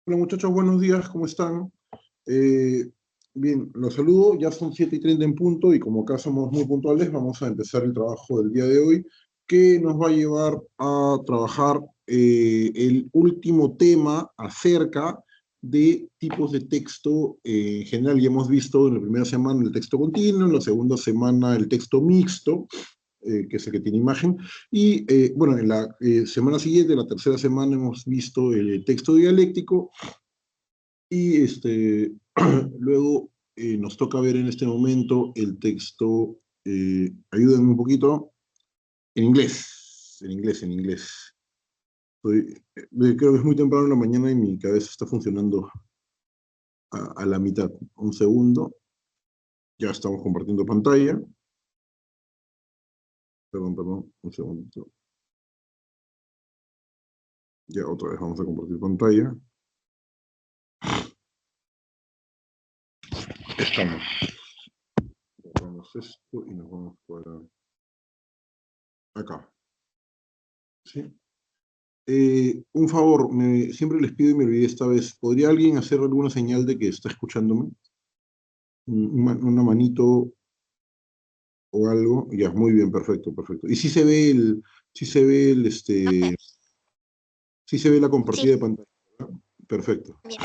Hola muchachos, buenos días, ¿cómo están? Eh, Bien, los saludo, ya son 7:30 en punto y como acá somos muy puntuales, vamos a empezar el trabajo del día de hoy, que nos va a llevar a trabajar el último tema acerca de tipos de texto. En general ya hemos visto en la primera semana el texto continuo, en la segunda semana el texto mixto, que es el que tiene imagen. Y bueno, en la semana siguiente, la tercera semana, hemos visto el texto dialéctico y luego nos toca ver en este momento el texto, ayúdenme un poquito, en inglés, en inglés, en inglés. Creo que es muy temprano en la mañana y mi cabeza está funcionando a la mitad. Un segundo, ya estamos compartiendo pantalla. Perdón, perdón, un segundo. Ya otra vez vamos a compartir pantalla. Estamos. Borramos esto y nos vamos para acá. ¿Sí? Un favor, siempre les pido y me olvidé esta vez. ¿Podría alguien hacer alguna señal de que está escuchándome? Una manito o algo. Ya, muy bien, perfecto, perfecto. Y sí se ve la compartida Sí, de pantalla, ¿verdad? Perfecto. bien.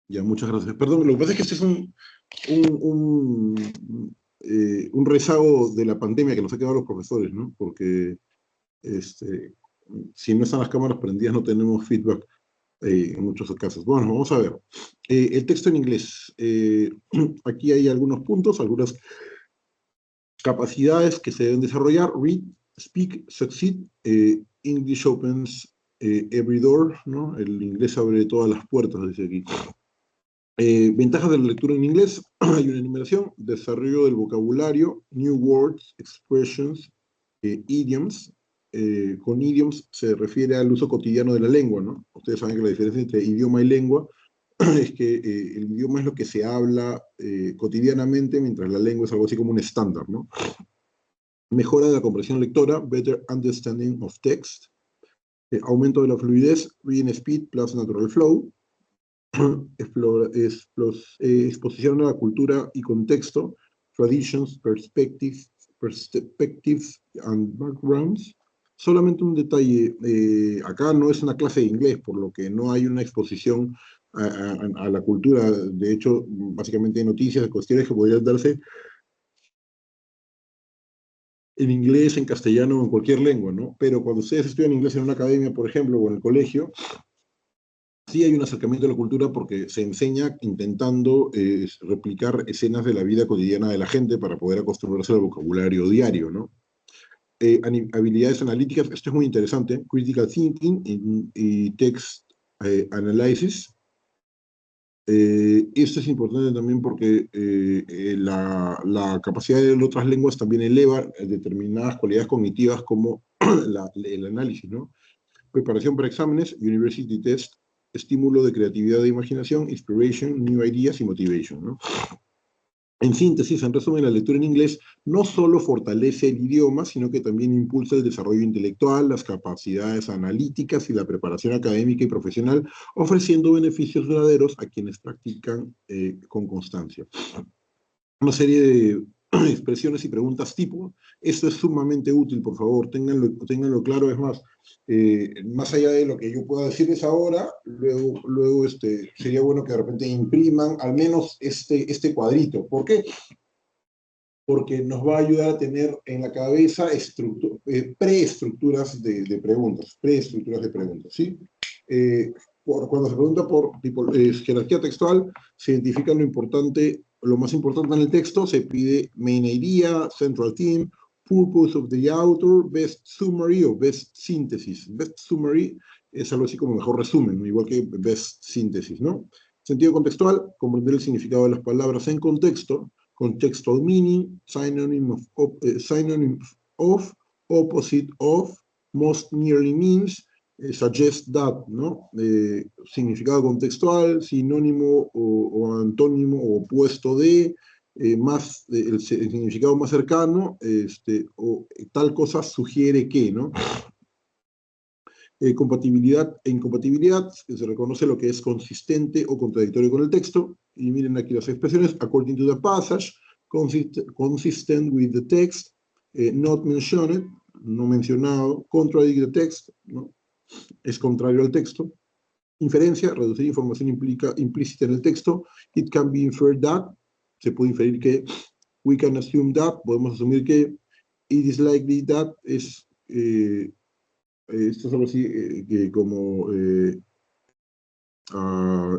Ya, muchas gracias. Perdón, lo que pasa es que este es un rezago de la pandemia que nos ha quedado a los profesores, ¿no? Porque este, si no están las cámaras prendidas no tenemos feedback en muchos casos. Bueno, vamos a ver. El texto en inglés. Aquí hay algunos puntos, algunas capacidades que se deben desarrollar. Read, speak, succeed. English opens every door, ¿no? El inglés abre todas las puertas, dice aquí. Ventajas de la lectura en inglés. Hay una enumeración, desarrollo del vocabulario, new words, expressions, idioms. Con idioms se refiere al uso cotidiano de la lengua, ¿no? Ustedes saben que la diferencia entre idioma y lengua es que el idioma es lo que se habla cotidianamente, mientras la lengua es algo así como un estándar, ¿no? Mejora de la comprensión lectora, better understanding of text. Aumento de la fluidez, reading speed plus natural flow. Exposición a la cultura y contexto, traditions, perspectives and backgrounds. Solamente un detalle, acá no es una clase de inglés, por lo que no hay una exposición a la cultura. De hecho, básicamente hay noticias, cuestiones que podrían darse en inglés, en castellano o en cualquier lengua, ¿no? Pero cuando ustedes estudian inglés en una academia, por ejemplo, o en el colegio, sí hay un acercamiento a la cultura porque se enseña intentando replicar escenas de la vida cotidiana de la gente para poder acostumbrarse al vocabulario diario, ¿no? Habilidades analíticas, esto es muy interesante, critical thinking y text analysis. Esto es importante también porque la capacidad de otras lenguas también eleva determinadas cualidades cognitivas como el análisis, ¿no? Preparación para exámenes, university test, estímulo de creatividad e imaginación, inspiration, new ideas y motivation, ¿no? En síntesis, en resumen, la lectura en inglés no solo fortalece el idioma, sino que también impulsa el desarrollo intelectual, las capacidades analíticas y la preparación académica y profesional, ofreciendo beneficios verdaderos a quienes practican con constancia. Una serie de expresiones y preguntas tipo. Esto es sumamente útil, por favor, ténganlo claro. Es más, más allá de lo que yo pueda decirles ahora, luego sería bueno que de repente impriman al menos este cuadrito. ¿Por qué? Porque nos va a ayudar a tener en la cabeza preestructuras de preguntas, ¿sí? Cuando se pregunta por jerarquía textual, se identifica lo más importante en el texto, se pide main idea, central theme, purpose of the author, best summary o best synthesis. Best summary es algo así como mejor resumen, ¿no? Igual que best synthesis, ¿no? Sentido contextual, comprender el significado de las palabras en contexto, contextual meaning, synonyms of, opposite of, most nearly means, suggest that, ¿no? Significado contextual, sinónimo o antónimo o opuesto de, el significado más cercano, o tal cosa sugiere que, ¿no? Compatibilidad e incompatibilidad, que se reconoce lo que es consistente o contradictorio con el texto. Y miren aquí las expresiones: according to the passage, consistent with the text, not mentioned, no mencionado, contradict the text, ¿no? Es contrario al texto. Inferencia: reducir información implícita en el texto. It can be inferred that, se puede inferir que. We can assume that, podemos asumir que. It is likely that, esto es algo así que como, es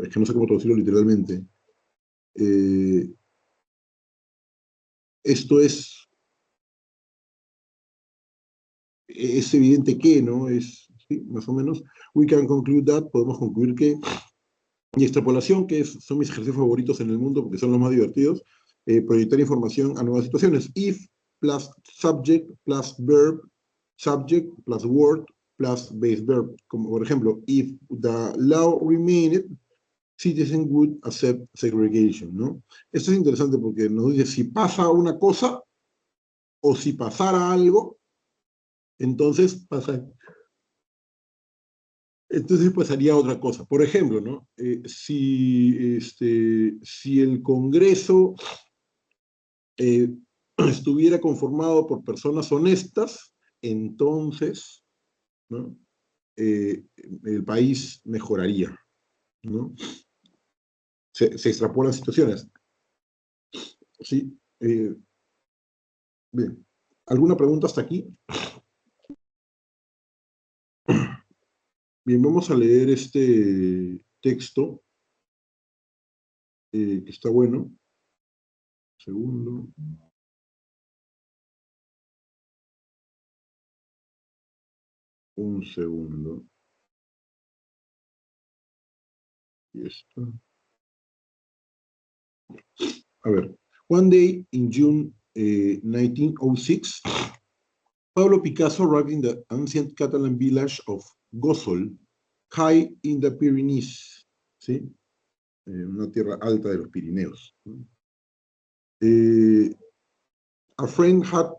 que no sé cómo traducirlo literalmente. Esto es evidente que, ¿no? Sí, más o menos. We can conclude that, podemos concluir que. Y extrapolación, que son mis ejercicios favoritos en el mundo porque son los más divertidos. Proyectar información a nuevas situaciones. If plus subject plus verb, subject plus word plus base verb. Como por ejemplo, if the law remained, citizens would accept segregation, ¿no? Esto es interesante porque nos dice si pasa una cosa o si pasara algo, entonces pasaría otra cosa. Por ejemplo, ¿no? Si el Congreso estuviera conformado por personas honestas, entonces, ¿no? El país mejoraría, ¿no? Se extrapolan situaciones. ¿Sí? Bien. ¿Alguna pregunta hasta aquí? Bien, vamos a leer este texto, que está bueno. Segundo. Un segundo. Y esto. A ver. One day in June 1906, Pablo Picasso arrived in the ancient Catalan village of Gósol, high in the Pyrenees, ¿sí? Una tierra alta de los Pirineos. A friend had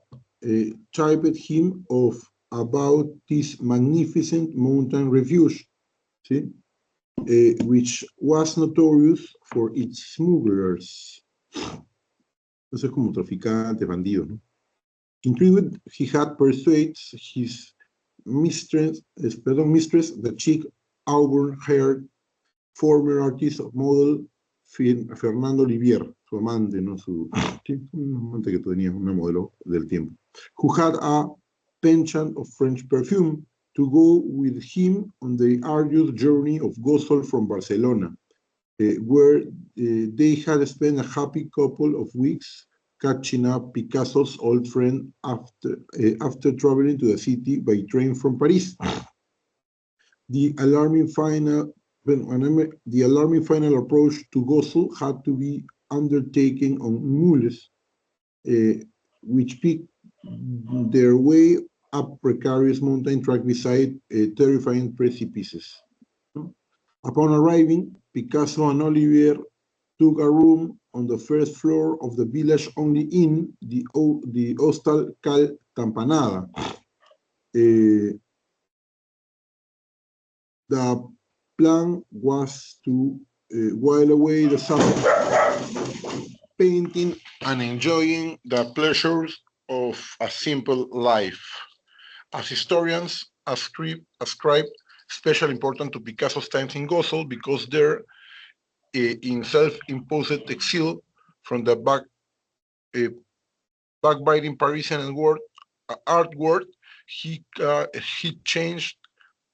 typed him of about this magnificent mountain refuge, ¿sí? Which was notorious for its smugglers. Eso es como traficantes, bandidos, ¿no? Intrigued, he had persuaded his mistress, the chic, auburn-haired, former artist of model, Fernando Olivier, su amante, ¿no? Un amante que tenía, una modelo del tiempo, who had a penchant of French perfume, to go with him on the arduous journey of Gósol from Barcelona, where they had spent a happy couple of weeks catching up Picasso's old friend after traveling to the city by train from Paris. The alarming final approach to Gósol had to be undertaken on mules, which picked their way up precarious mountain track beside terrifying precipices. Upon arriving, Picasso and Olivier took a room on the first floor of the village only inn, the Hostal Cal Campanada. The plan was to while away the summer painting and enjoying the pleasures of a simple life. As historians ascribe special importance to Picasso's times in Gósol because there, in self-imposed exile from the backbiting Parisian art world, he changed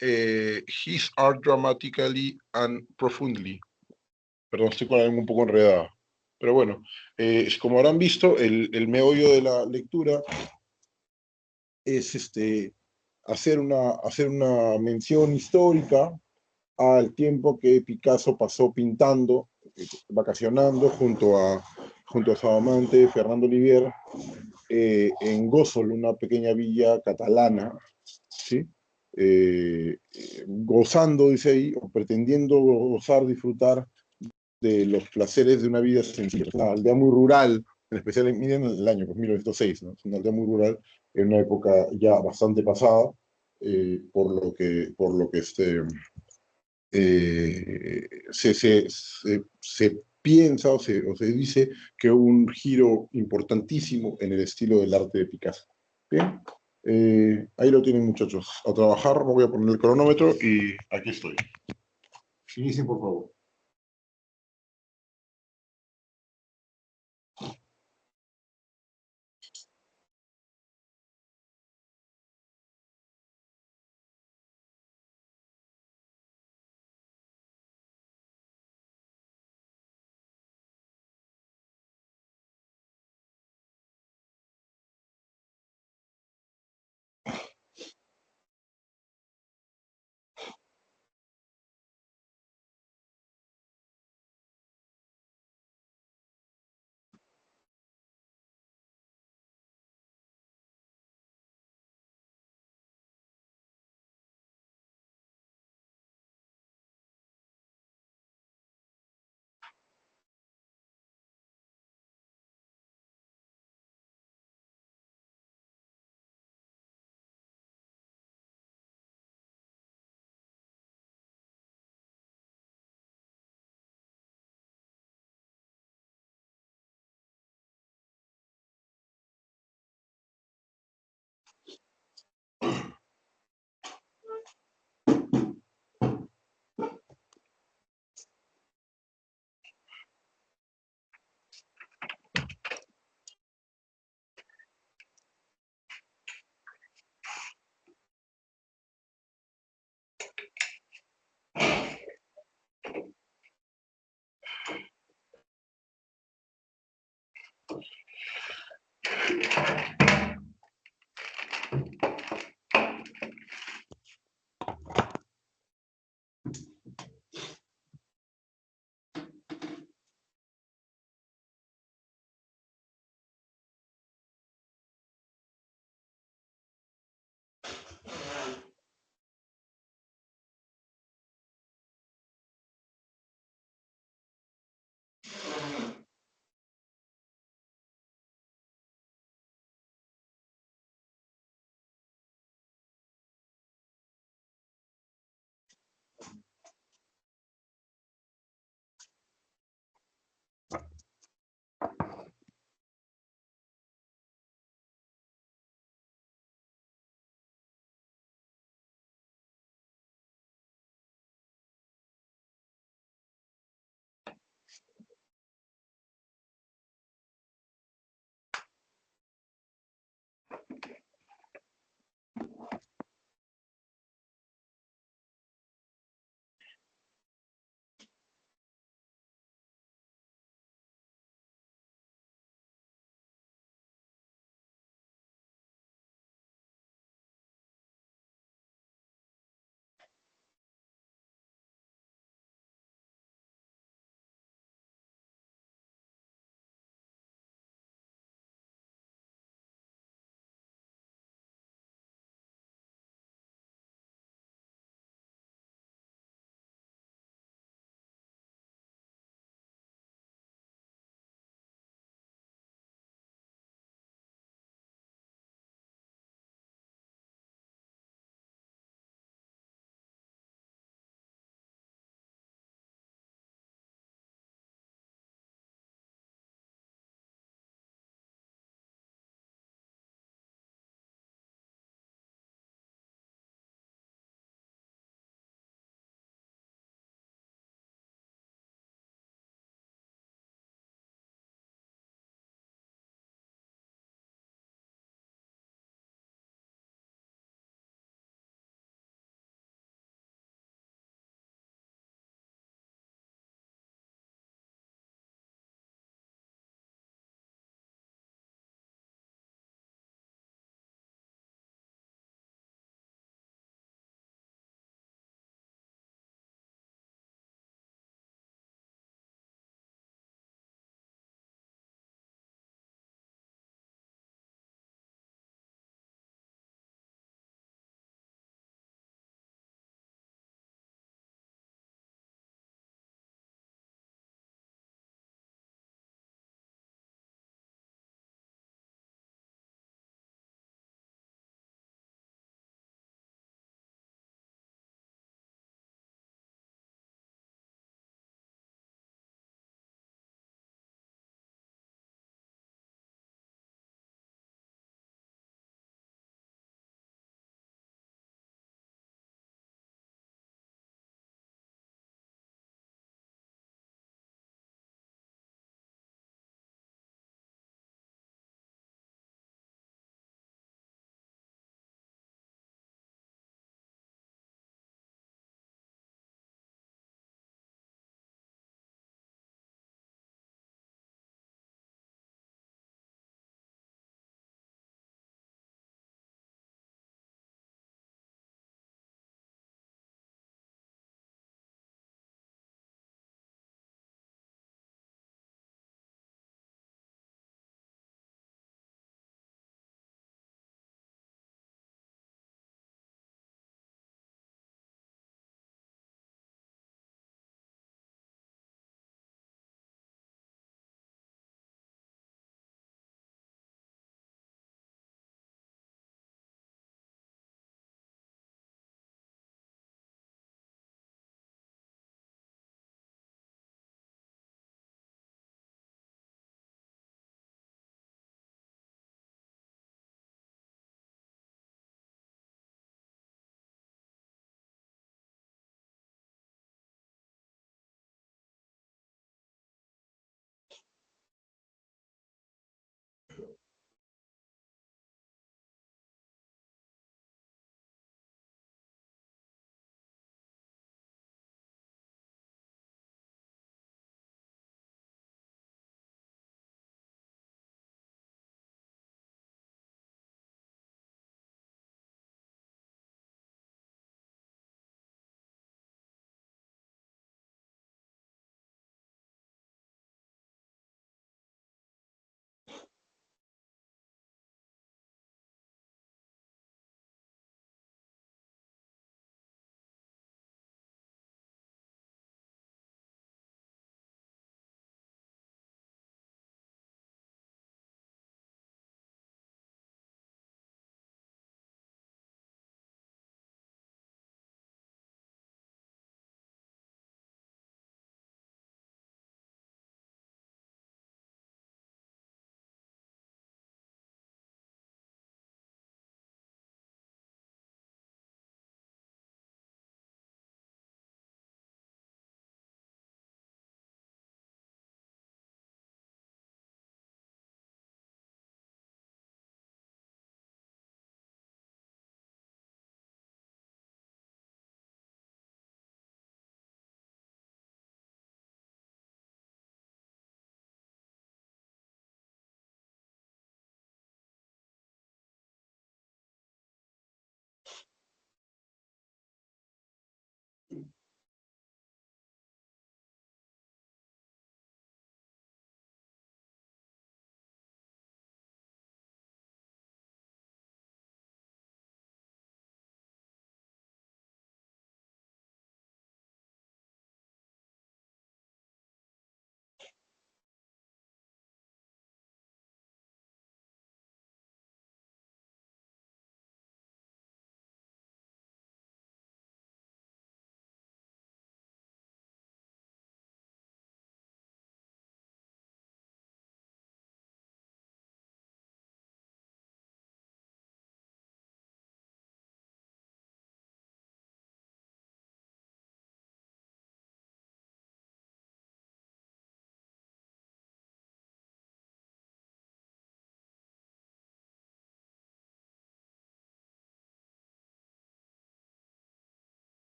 his art dramatically and profoundly. Perdón, estoy con algo un poco enredada. Pero bueno, como habrán visto, el meollo de la lectura es hacer una mención histórica al tiempo que Picasso pasó pintando, vacacionando junto a su amante Fernando Olivier en Gósol, una pequeña villa catalana, ¿sí? Gozando, dice ahí, o pretendiendo gozar, disfrutar de los placeres de una vida sencilla. Una aldea muy rural, en especial, miren el año, pues 1906, ¿no? Es una aldea muy rural, en una época ya bastante pasada, por lo que se piensa o se dice que hubo un giro importantísimo en el estilo del arte de Picasso. Bien, ahí lo tienen muchachos. A trabajar, me voy a poner el cronómetro y aquí estoy. Inicien, por favor.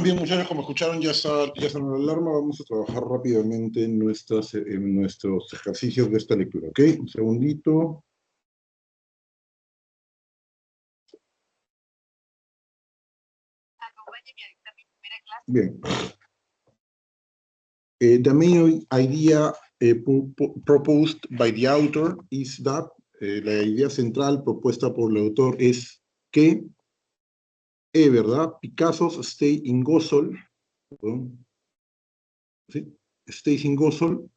Bien, muchachos, como escucharon, ya sonó la alarma. Vamos a trabajar rápidamente en nuestros ejercicios de esta lectura, ¿ok? Un segundito. Bien. The main idea proposed by the author is that la idea central propuesta por el autor es que, ¿verdad? Picasso's stay in Gosol, perdón, ¿sí? Stays in Gosol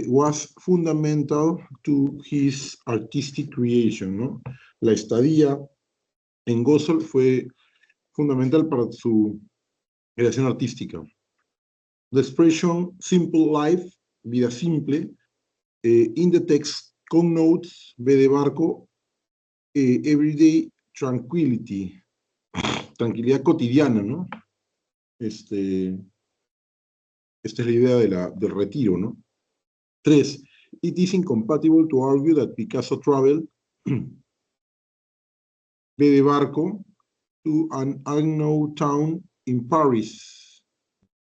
was fundamental to his artistic creation, ¿no? La estadía en Gosol fue fundamental para su creación artística. The expression simple life, vida simple, in the text connotes, B de barco, everyday tranquility, tranquilidad cotidiana, ¿no? Esta es la idea del retiro, ¿no? 3. It is incompatible to argue that Picasso traveled, B de barco, to an unknown town in Paris,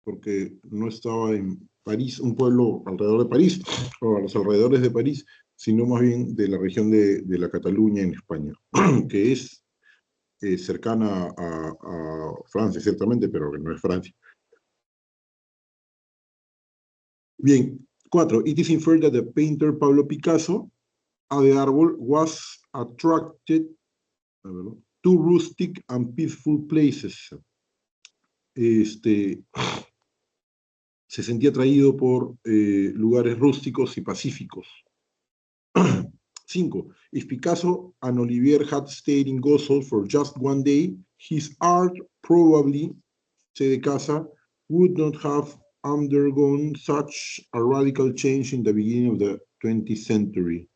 porque no estaba en París, un pueblo alrededor de París, o a los alrededores de París, sino más bien de la región de la Cataluña en España, que es cercana a Francia, ciertamente, pero que no es Francia. Bien, 4. It is inferred that the painter Pablo Picasso, A de árbol, was attracted to rustic and peaceful places. Se sentía atraído por lugares rústicos y pacíficos. 5. If Picasso and Olivier had stayed in Gosol for just one day, his art probably, C de casa, would not have undergone such a radical change in the beginning of the 20th century.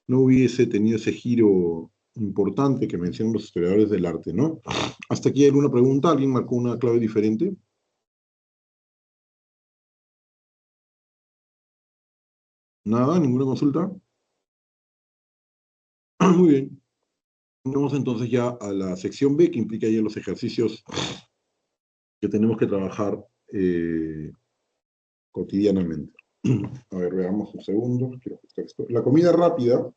No hubiese tenido ese giro importante que mencionan los historiadores del arte, ¿no? ¿Hasta aquí hay alguna pregunta? ¿Alguien marcó una clave diferente? ¿Nada? ¿Ninguna consulta? Muy bien. Vamos entonces ya a la sección B, que implica ya los ejercicios que tenemos que trabajar cotidianamente. A ver, veamos un segundo. Quiero ajustar esto. La comida rápida,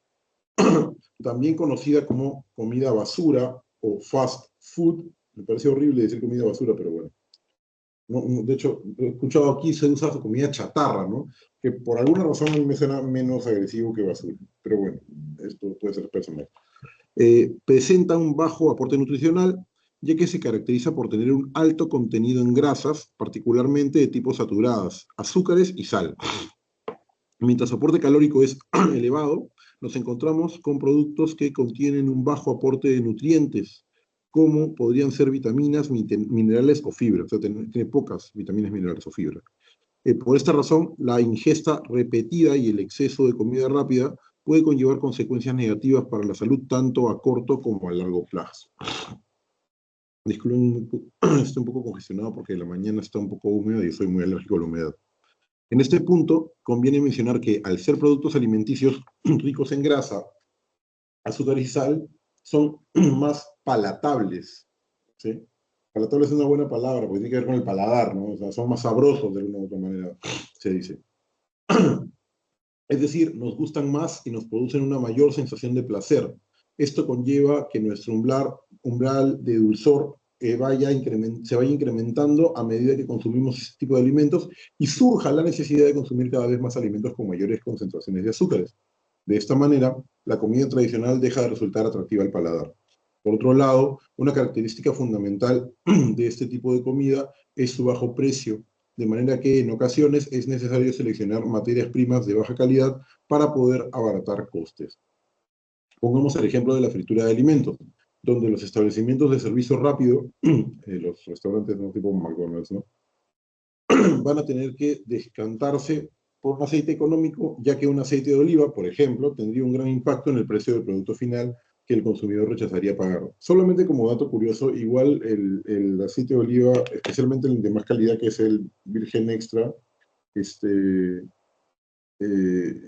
también conocida como comida basura o fast food, me parece horrible decir comida basura, pero bueno. De hecho, he escuchado aquí se usa comida chatarra, ¿no? Que por alguna razón a mí me suena menos agresivo que basura. Pero bueno, esto puede ser personal. Presenta un bajo aporte nutricional, ya que se caracteriza por tener un alto contenido en grasas, particularmente de tipo saturadas, azúcares y sal. Mientras su aporte calórico es elevado, nos encontramos con productos que contienen un bajo aporte de nutrientes, como podrían ser vitaminas, minerales o fibra. O sea, tiene pocas vitaminas, minerales o fibra. Por esta razón, la ingesta repetida y el exceso de comida rápida puede conllevar consecuencias negativas para la salud tanto a corto como a largo plazo. Disculpen, estoy un poco congestionado porque la mañana está un poco húmeda y soy muy alérgico a la humedad. En este punto, conviene mencionar que al ser productos alimenticios ricos en grasa, azúcar y sal, son más palatables, ¿sí? Palatable es una buena palabra porque tiene que ver con el paladar, ¿no? O sea, son más sabrosos de una u otra manera, se dice. Es decir, nos gustan más y nos producen una mayor sensación de placer. Esto conlleva que nuestro umbral de dulzor se vaya incrementando a medida que consumimos este tipo de alimentos y surja la necesidad de consumir cada vez más alimentos con mayores concentraciones de azúcares. De esta manera, la comida tradicional deja de resultar atractiva al paladar. Por otro lado, una característica fundamental de este tipo de comida es su bajo precio, de manera que en ocasiones es necesario seleccionar materias primas de baja calidad para poder abaratar costes. Pongamos el ejemplo de la fritura de alimentos, donde los establecimientos de servicio rápido, los restaurantes no tipo McDonald's, ¿no? van a tener que descantarse por un aceite económico, ya que un aceite de oliva, por ejemplo, tendría un gran impacto en el precio del producto final que el consumidor rechazaría pagar. Solamente como dato curioso, igual el aceite de oliva, especialmente el de más calidad, que es el virgen extra,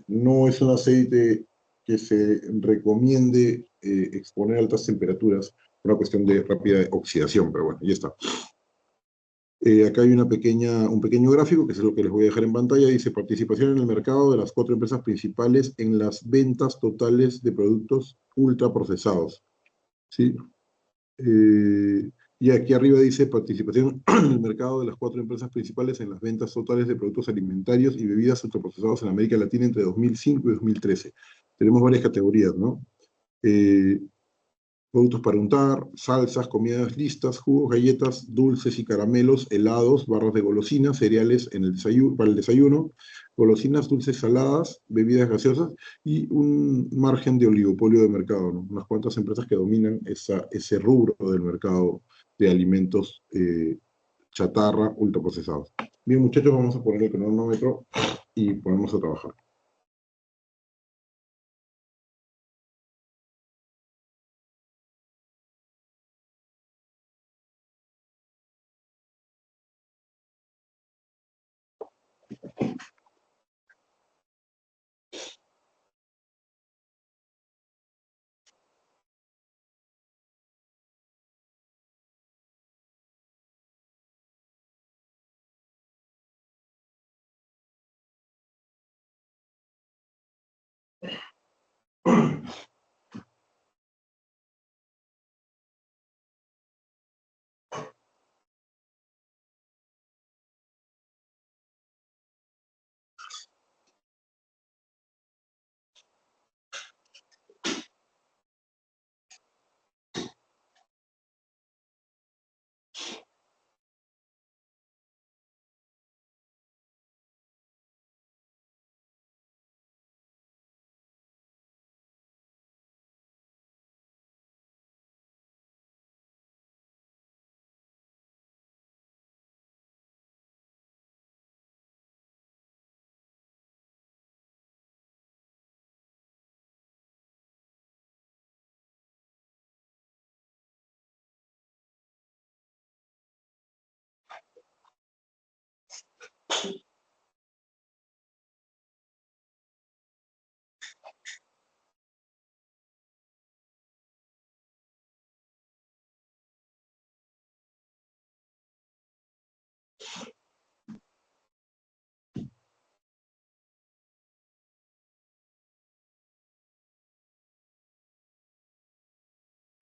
no es un aceite que se recomiende exponer a altas temperaturas, una cuestión de rápida oxidación, pero bueno, ya está. Acá hay un pequeño gráfico, que es lo que les voy a dejar en pantalla. Dice participación en el mercado de las cuatro empresas principales en las ventas totales de productos ultraprocesados. ¿Sí? Eh, y aquí arriba dice participación en el mercado de las cuatro empresas principales en las ventas totales de productos alimentarios y bebidas ultraprocesados en América Latina entre 2005 y 2013. Tenemos varias categorías, ¿no? Eh, Productos para untar, salsas, comidas listas, jugos, galletas, dulces y caramelos, helados, barras de golosinas, cereales en el desayuno, para el desayuno, golosinas dulces saladas, bebidas gaseosas y un margen de oligopolio de mercado, ¿no? Unas cuantas empresas que dominan ese rubro del mercado de alimentos chatarra ultraprocesados. Bien, muchachos, vamos a poner el cronómetro y ponemos a trabajar.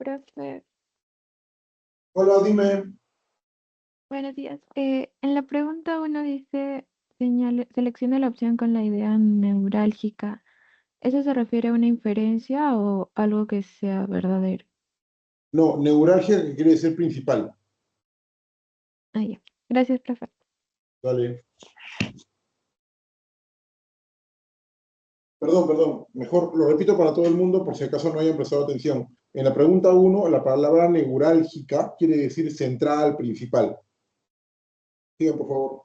Profe, Hola, dime. buenos días. En la pregunta uno dice, seleccione la opción con la idea neurálgica. ¿Eso se refiere a una inferencia o algo que sea verdadero? No, neuralgia que quiere decir principal. Ah, ya. Gracias, profe. Dale. Perdón, mejor lo repito para todo el mundo por si acaso no hayan prestado atención. En la pregunta uno, la palabra neurálgica quiere decir central, principal. Sigan, por favor.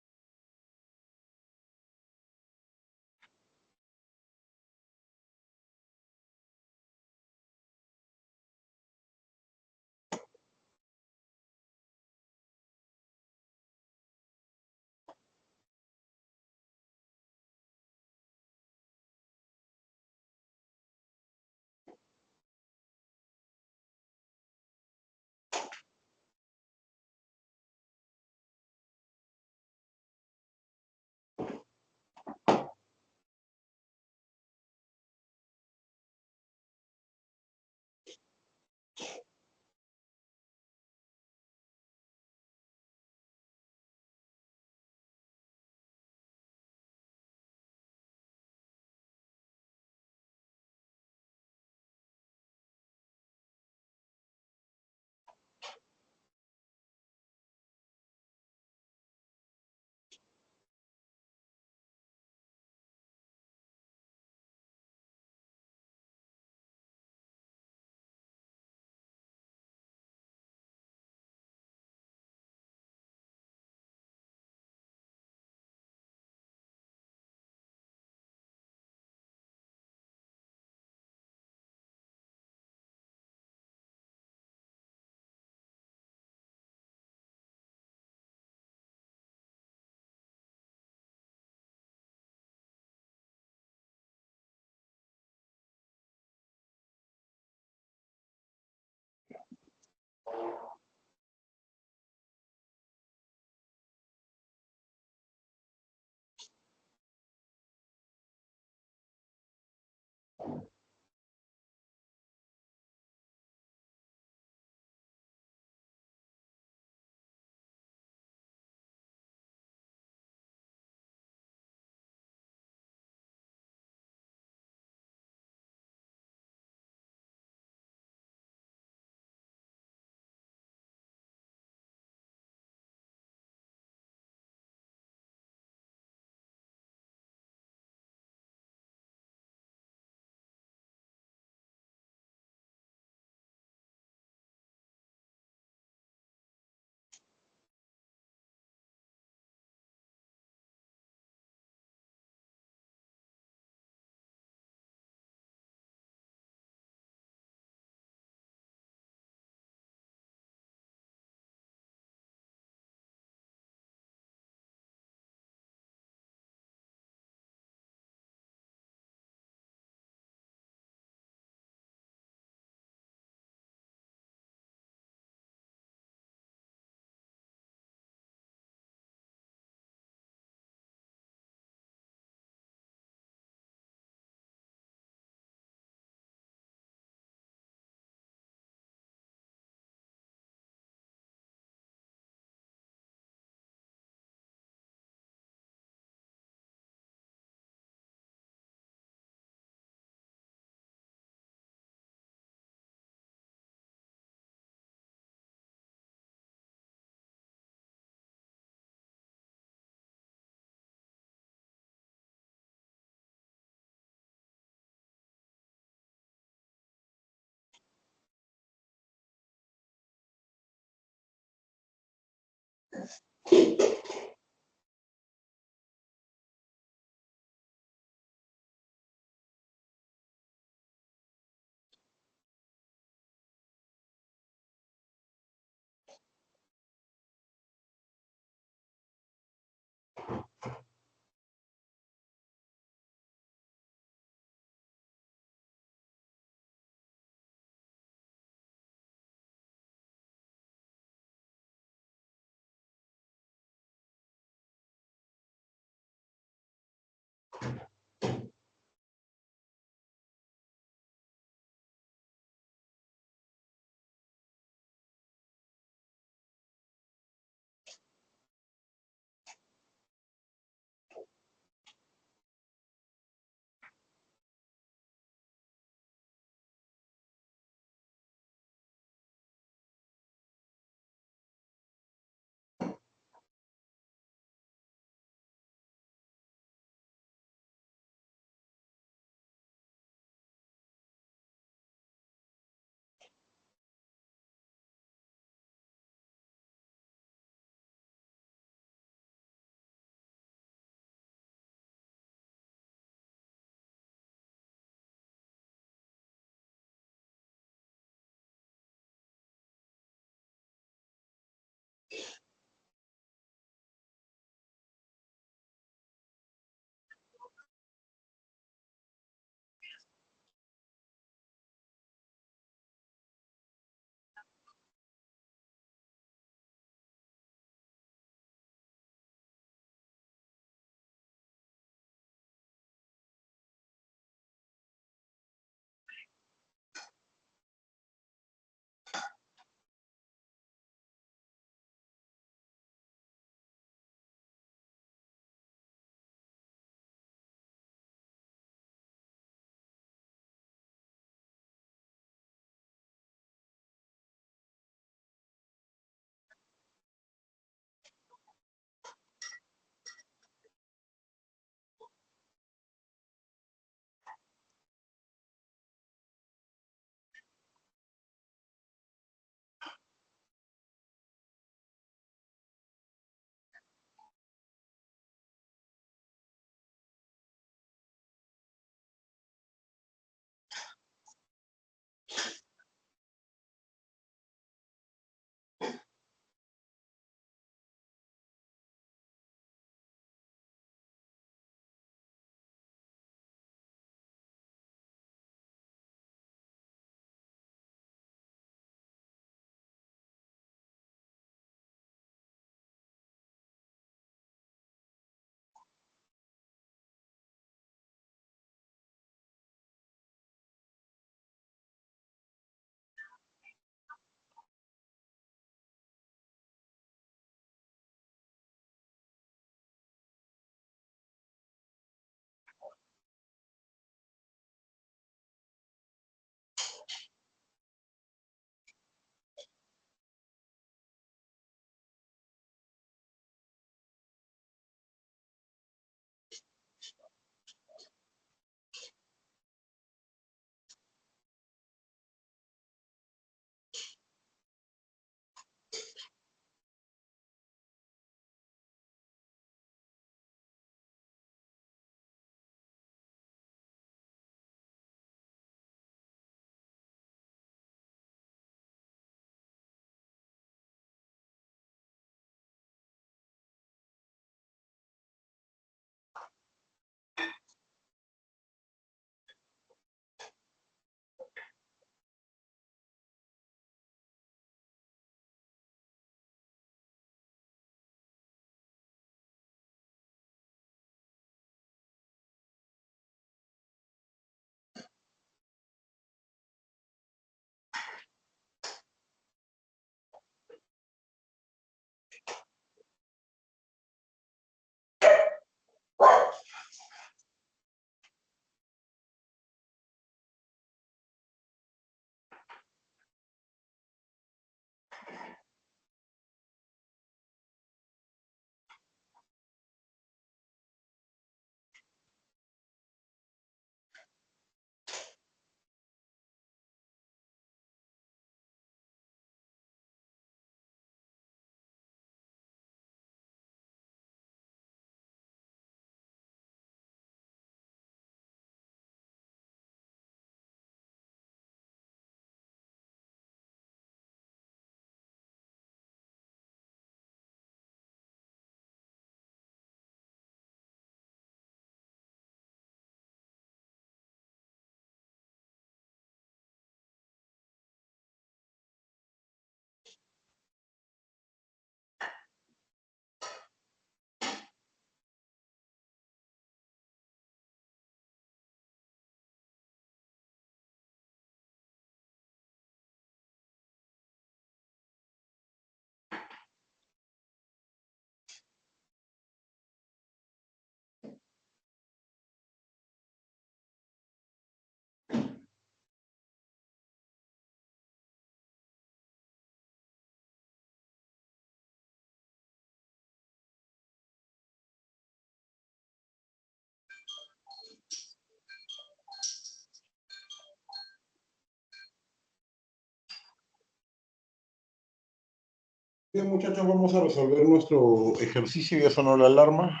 Bien, muchachos, vamos a resolver nuestro ejercicio. Ya sonó la alarma.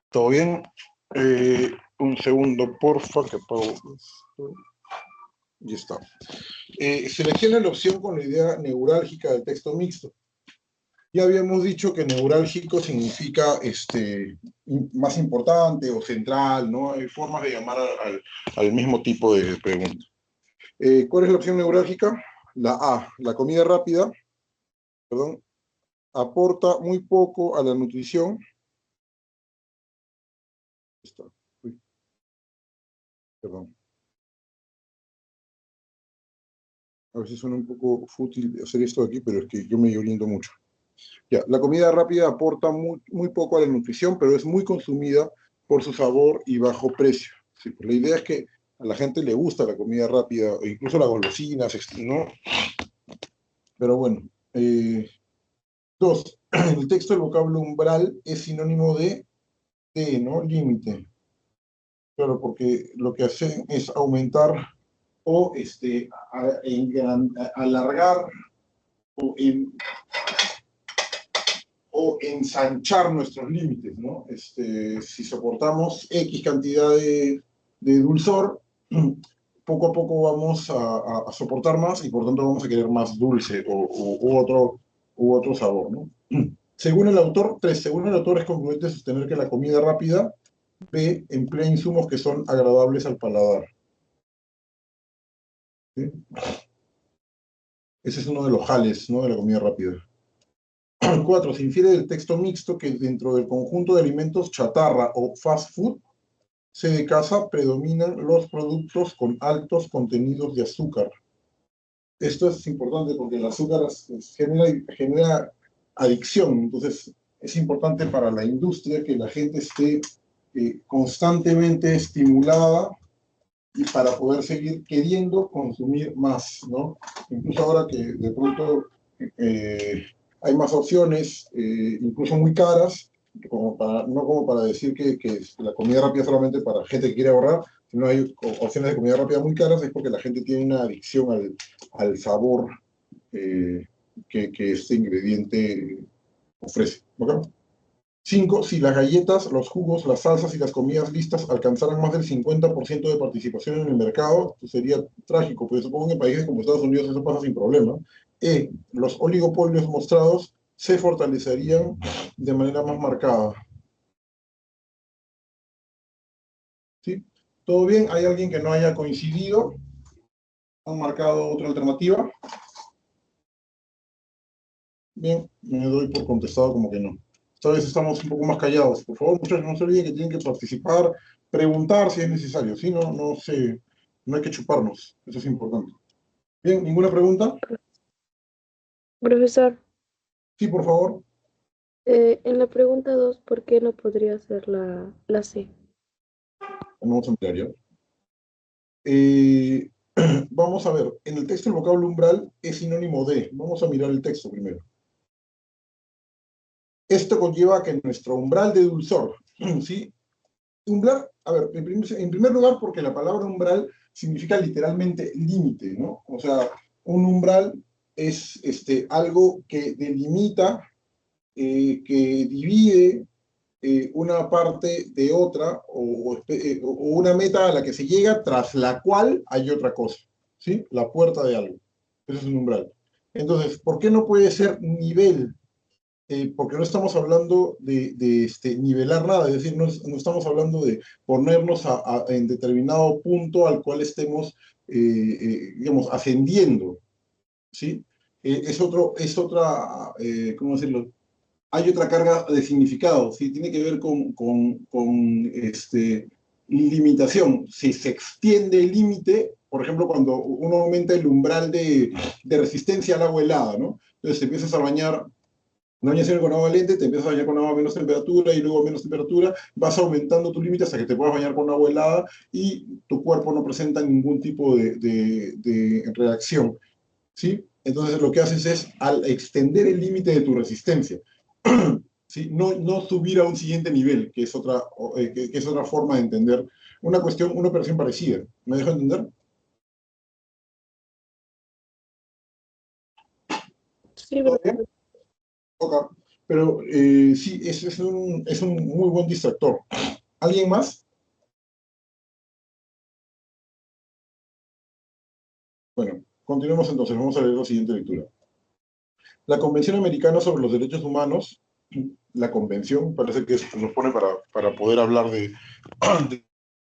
¿Todo bien? Un segundo, porfa, que apago esto. Ya está. Selecciona la opción con la idea neurálgica del texto mixto. Ya habíamos dicho que neurálgico significa más importante o central, ¿no? Hay formas de llamar al mismo tipo de pregunta. ¿Cuál es la opción neurálgica? La A, la comida rápida, perdón, aporta muy poco a la nutrición. Está. Uy, perdón. A veces suena un poco fútil hacer esto aquí, pero es que yo me oriento mucho. Ya, la comida rápida aporta muy poco a la nutrición, pero es muy consumida por su sabor y bajo precio. Sí, pues la idea es que a la gente le gusta la comida rápida, o incluso las golosinas, ¿no? Pero bueno. Dos, en el texto el vocablo umbral es sinónimo de, ¿no? Límite. Claro, porque lo que hacen es aumentar o alargar o, o ensanchar nuestros límites, ¿no? Si soportamos X cantidad de dulzor, poco a poco vamos a soportar más y por tanto vamos a querer más dulce u otro sabor, ¿no? Según el autor, según el autor es congruente sostener que la comida rápida, B, emplea insumos que son agradables al paladar. ¿Sí? Ese es uno de los jales, ¿no? De la comida rápida. 4. Se infiere del texto mixto que dentro del conjunto de alimentos chatarra o fast food, C de casa, predominan los productos con altos contenidos de azúcar. Esto es importante porque el azúcar genera adicción, entonces es importante para la industria que la gente esté constantemente estimulada y para poder seguir queriendo consumir más, ¿no? Incluso ahora que de pronto hay más opciones, incluso muy caras, no como para decir que la comida rápida es solamente para gente que quiere ahorrar, sino hay opciones de comida rápida muy caras, es porque la gente tiene una adicción al sabor que este ingrediente ofrece. ¿Okay? 5. Si las galletas, los jugos, las salsas y las comidas listas alcanzaran más del 50% de participación en el mercado, esto sería trágico, porque supongo que en países como Estados Unidos eso pasa sin problema. Los oligopolios mostrados se fortalecerían de manera más marcada. ¿Sí? ¿Todo bien? ¿Hay alguien que no haya coincidido? ¿Han marcado otra alternativa? Bien, me doy por contestado como que no. Esta vez estamos un poco más callados. Por favor, muchachos, no se olviden que tienen que participar, preguntar si es necesario. Si no, no hay que chuparnos. Eso es importante. Bien, ¿ninguna pregunta? Profesor, Sí, por favor. en la pregunta 2, ¿por qué no podría ser la C? Vamos a ampliar ya. Eh, vamos a ver, en el texto el vocablo umbral es sinónimo de. Vamos a mirar el texto primero. Esto conlleva que nuestro umbral de dulzor, ¿sí? Umbral, a ver, en primer lugar, porque la palabra umbral significa literalmente límite, ¿no? O sea, un umbral es algo que delimita, que divide una parte de otra, o una meta a la que se llega, tras la cual hay otra cosa, ¿sí? La puerta de algo. Eso es un umbral. Entonces, ¿por qué no puede ser nivel? Porque no estamos hablando de nivelar nada, es decir, no estamos hablando de ponernos en determinado punto al cual estemos, digamos, ascendiendo, ¿sí? Es otra, ¿cómo decirlo? Hay otra carga de significado, ¿sí? Tiene que ver con limitación. Si se extiende el límite, por ejemplo, cuando uno aumenta el umbral de resistencia al agua helada, ¿no? Entonces te empiezas a bañar, no bañas con agua caliente, te empiezas a bañar con agua a menos temperatura y luego a menos temperatura, vas aumentando tu límite hasta que te puedas bañar con agua helada y tu cuerpo no presenta ningún tipo de reacción, ¿sí? Entonces lo que haces es al extender el límite de tu resistencia, ¿sí? No subir a un siguiente nivel, que es otra forma de entender una operación parecida. ¿Me dejo entender? Sí, ¿Todo bien? Ok. Pero sí, es un muy buen distractor. ¿Alguien más? Bueno, continuemos entonces. Vamos a leer la siguiente lectura. La Convención Americana sobre los Derechos Humanos, la convención, parece que nos pone para poder hablar de,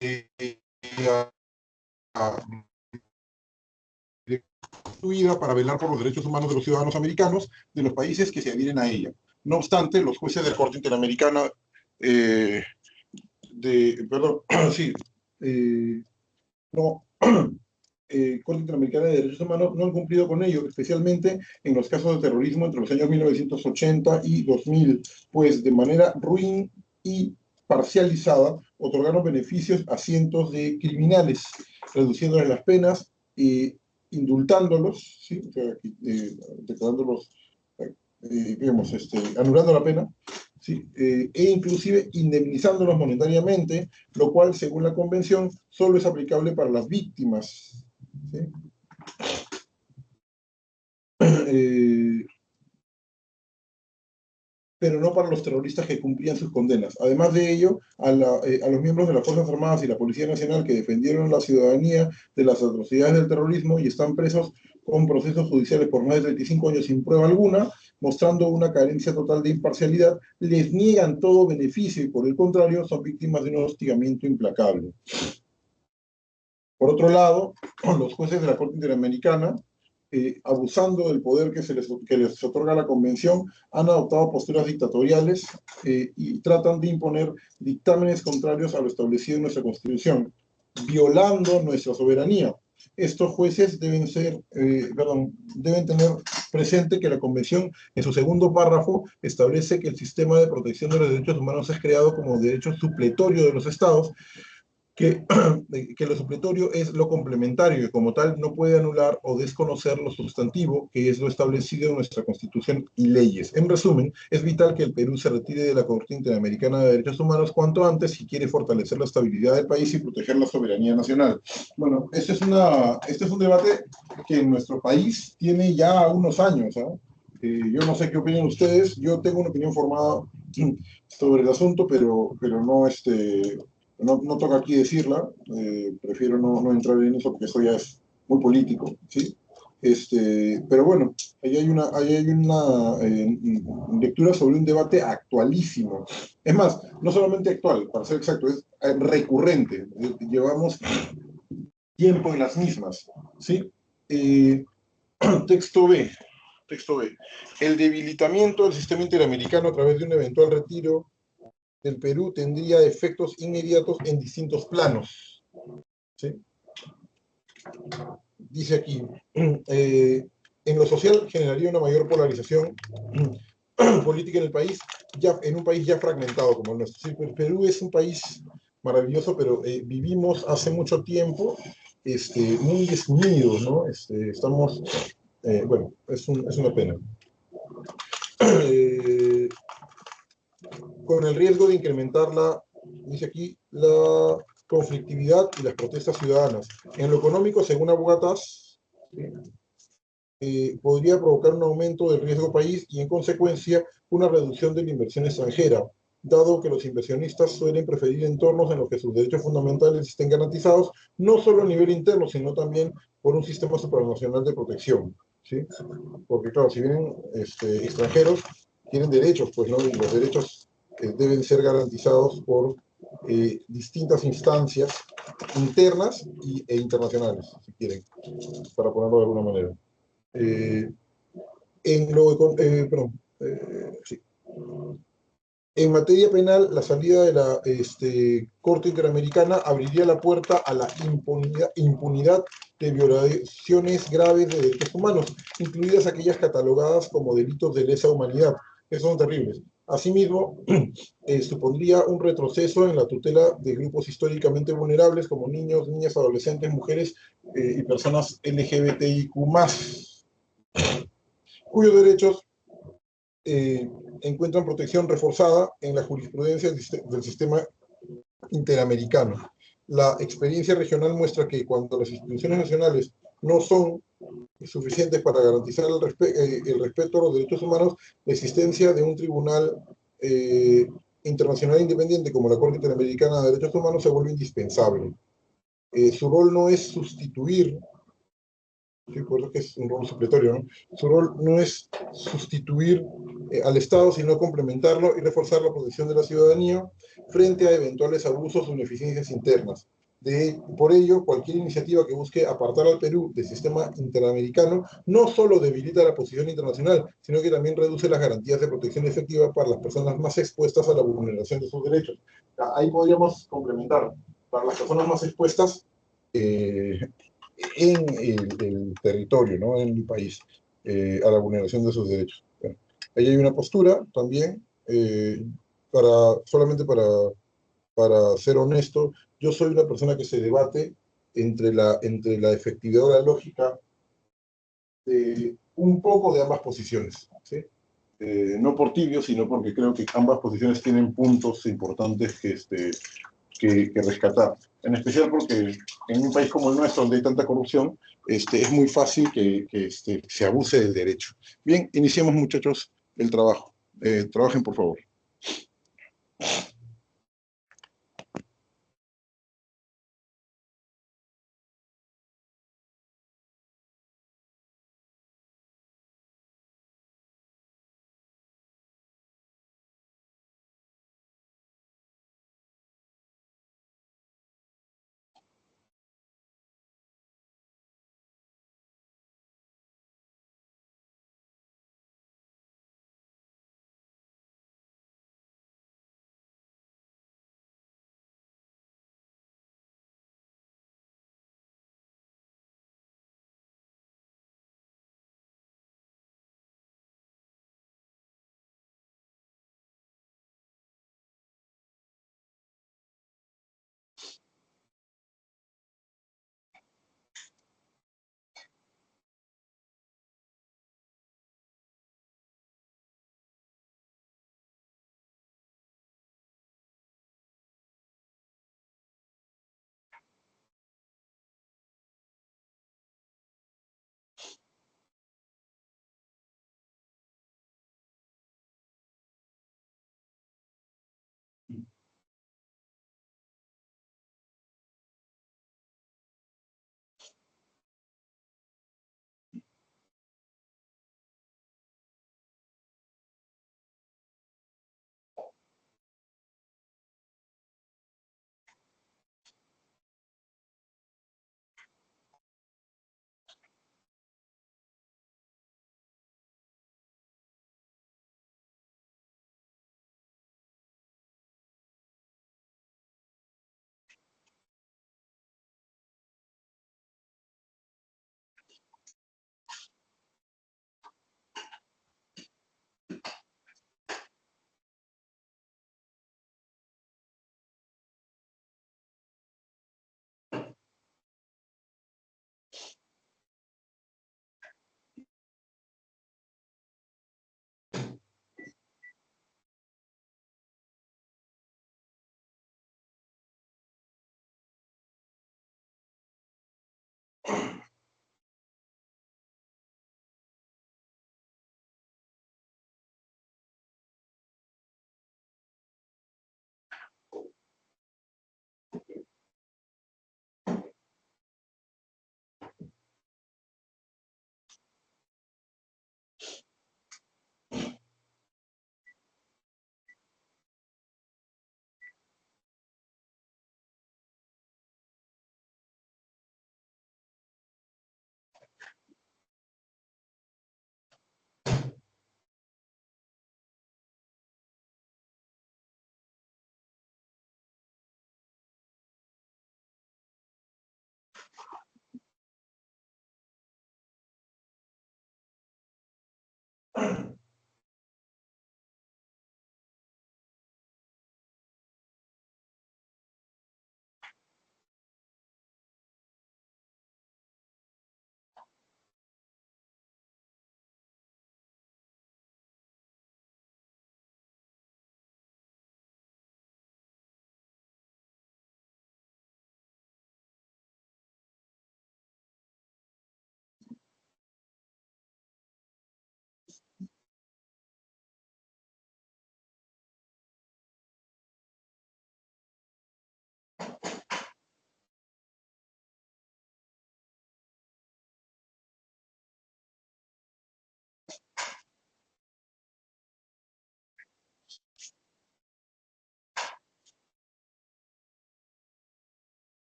de- de construida para velar por los derechos humanos de los ciudadanos americanos de los países que se adhieren a ella. No obstante, los jueces de la Corte Interamericana perdón, sí, no, Corte Interamericana de Derechos Humanos no han cumplido con ello, especialmente en los casos de terrorismo entre los años 1980 y 2000, pues de manera ruin y parcializada otorgaron beneficios a cientos de criminales, reduciéndoles las penas, indultándolos, ¿sí? O sea, declarándolos, digamos, anulando la pena, ¿sí? E inclusive indemnizándolos monetariamente, lo cual, según la convención, solo es aplicable para las víctimas. ¿Sí? Eh, pero no para los terroristas que cumplían sus condenas. Además de ello, a los miembros de las Fuerzas Armadas y la Policía Nacional que defendieron la ciudadanía de las atrocidades del terrorismo y están presos con procesos judiciales por más de 35 años sin prueba alguna, mostrando una carencia total de imparcialidad, les niegan todo beneficio y por el contrario son víctimas de un hostigamiento implacable. Por otro lado, los jueces de la Corte Interamericana, abusando del poder que les otorga la Convención, han adoptado posturas dictatoriales y tratan de imponer dictámenes contrarios a lo establecido en nuestra Constitución, violando nuestra soberanía. Estos jueces deben tener presente que la Convención, en su segundo párrafo, establece que el sistema de protección de los derechos humanos es creado como derecho supletorio de los Estados, que, que lo supletorio es lo complementario y como tal no puede anular o desconocer lo sustantivo, que es lo establecido en nuestra Constitución y leyes. En resumen, es vital que el Perú se retire de la Corte Interamericana de Derechos Humanos cuanto antes si quiere fortalecer la estabilidad del país y proteger la soberanía nacional. Bueno, este es un debate que en nuestro país tiene ya unos años, ¿eh? Yo no sé qué opinan ustedes, yo tengo una opinión formada sobre el asunto, pero no, no toca aquí decirla, prefiero no entrar en eso porque eso ya es muy político, ¿sí? Pero bueno, ahí hay una lectura sobre un debate actualísimo. Es más, no solamente actual, para ser exacto, es recurrente. Llevamos tiempo en las mismas, ¿sí? Eh, texto B. Texto B. El debilitamiento del sistema interamericano a través de un eventual retiro del Perú tendría efectos inmediatos en distintos planos. ¿Sí? Dice aquí, en lo social generaría una mayor polarización política en el país, en un país ya fragmentado como el nuestro. Sí, Perú es un país maravilloso, pero vivimos hace mucho tiempo muy desunidos, ¿no? Estamos, bueno, es una pena. Con el riesgo de incrementar dice aquí, la conflictividad y las protestas ciudadanas. En lo económico, según Abogatas, podría provocar un aumento del riesgo país y, en consecuencia, una reducción de la inversión extranjera, dado que los inversionistas suelen preferir entornos en los que sus derechos fundamentales estén garantizados, no solo a nivel interno, sino también por un sistema supranacional de protección. ¿Sí? Porque, claro, si vienen extranjeros, tienen derechos, pues, ¿no? Y los derechos deben ser garantizados por distintas instancias internas e internacionales, si quieren, para ponerlo de alguna manera. Sí. En materia penal, la salida de la Corte Interamericana abriría la puerta a la impunidad de violaciones graves de derechos humanos, incluidas aquellas catalogadas como delitos de lesa humanidad, que son terribles. Asimismo, supondría un retroceso en la tutela de grupos históricamente vulnerables como niños, niñas, adolescentes, mujeres y personas LGBTIQ+, cuyos derechos encuentran protección reforzada en la jurisprudencia del sistema interamericano. La experiencia regional muestra que cuando las instituciones nacionales no son suficientes para garantizar el respeto a los derechos humanos, la existencia de un tribunal internacional independiente como la Corte Interamericana de Derechos Humanos se vuelve indispensable. Su rol no es sustituir, sí, por eso que es un rol supletorio, ¿no? Su rol no es sustituir al Estado, sino complementarlo y reforzar la protección de la ciudadanía frente a eventuales abusos o ineficiencias internas. Por ello, cualquier iniciativa que busque apartar al Perú del sistema interamericano no solo debilita la posición internacional, sino que también reduce las garantías de protección efectiva para las personas más expuestas a la vulneración de sus derechos. Ahí podríamos complementar. Para las personas más expuestas, en el territorio, ¿no? En el país, a la vulneración de sus derechos. Bueno, ahí hay una postura también, solamente para ser honesto, yo soy una persona que se debate entre la efectividad o la lógica de un poco de ambas posiciones, ¿sí? No por tibio, sino porque creo que ambas posiciones tienen puntos importantes que rescatar. En especial porque en un país como el nuestro, donde hay tanta corrupción, es muy fácil que se abuse del derecho. Bien, iniciemos, muchachos, el trabajo. Trabajen, por favor.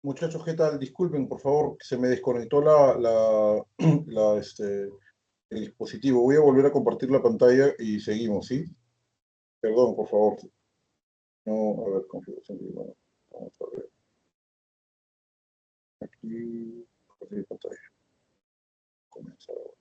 Muchachos, ¿qué tal? Disculpen, por favor, se me desconectó el dispositivo. Voy a volver a compartir la pantalla y seguimos, ¿sí? Perdón, por favor. No, a ver, configuración de idioma. Vamos a ver. Aquí, compartir pantalla. Comenzar ahora.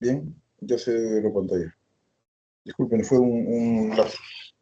Bien, ya se ve la pantalla. Disculpen, fue un lapsus.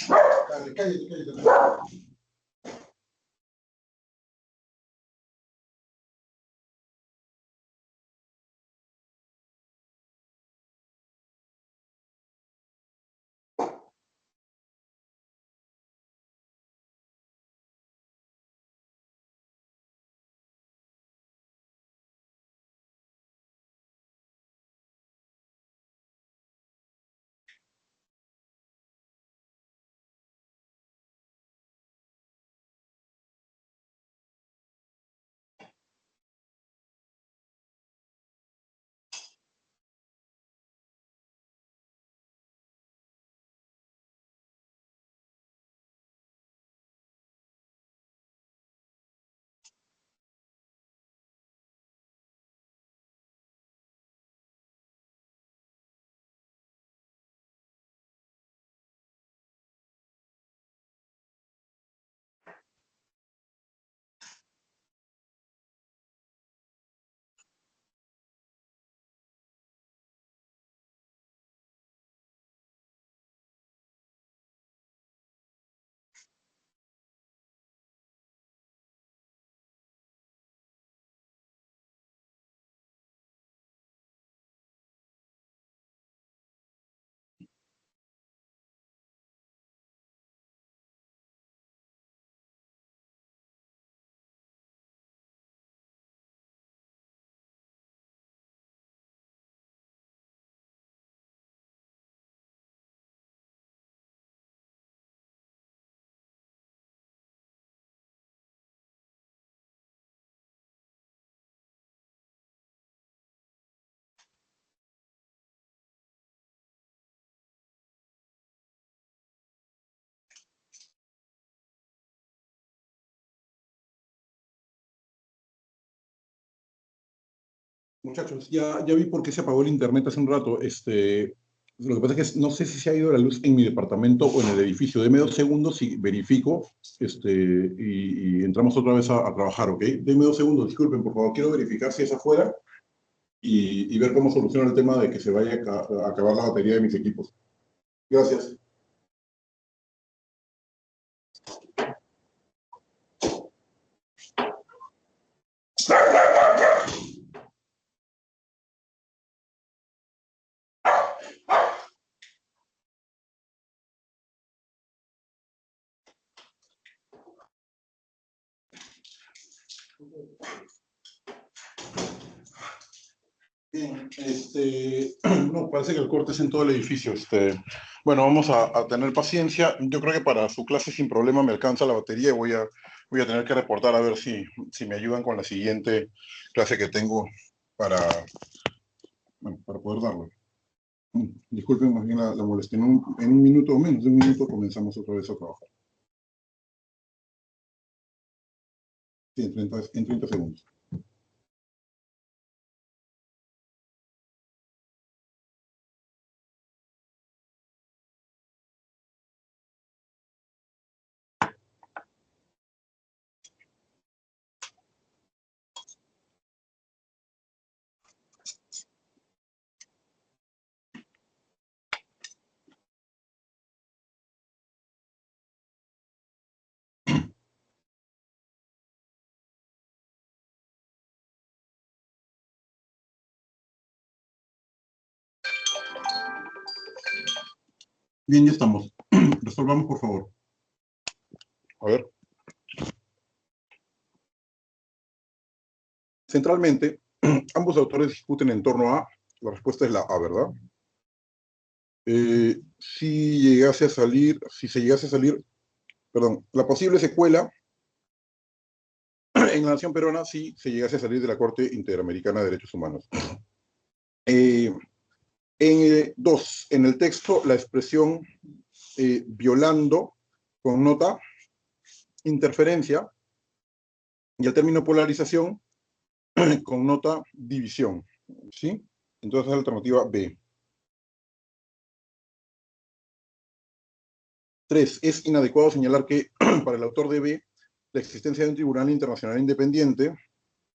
Dale, cállate, cállate. Muchachos, ya vi por qué se apagó el internet hace un rato. Lo que pasa es que no sé si se ha ido la luz en mi departamento o en el edificio. Deme 2 segundos y verifico, y entramos otra vez a trabajar, ¿ok? Deme 2 segundos, disculpen, por favor. Quiero verificar si es afuera y ver cómo soluciona el tema de que se vaya a acabar la batería de mis equipos. Gracias. Bien, no, parece que el corte es en todo el edificio. Bueno, vamos a tener paciencia. Yo creo que para su clase sin problema me alcanza la batería y voy a tener que reportar a ver si me ayudan con la siguiente clase que tengo para, bueno, para poder darlo. Disculpen más bien la molestia. En un minuto o menos de un minuto comenzamos otra vez a trabajar. Sí, en 30 segundos. Bien, ya estamos. Resolvamos, por favor. A ver. Centralmente, ambos autores discuten en torno a, la respuesta es la A, ¿verdad? Si se llegase a salir, perdón, la posible secuela en la nación peruana si se llegase a salir de la Corte Interamericana de Derechos Humanos. En el texto, la expresión violando connota interferencia y el término polarización connota división, ¿sí? Entonces, la alternativa B. 3. Es inadecuado señalar que para el autor de B, la existencia de un tribunal internacional independiente,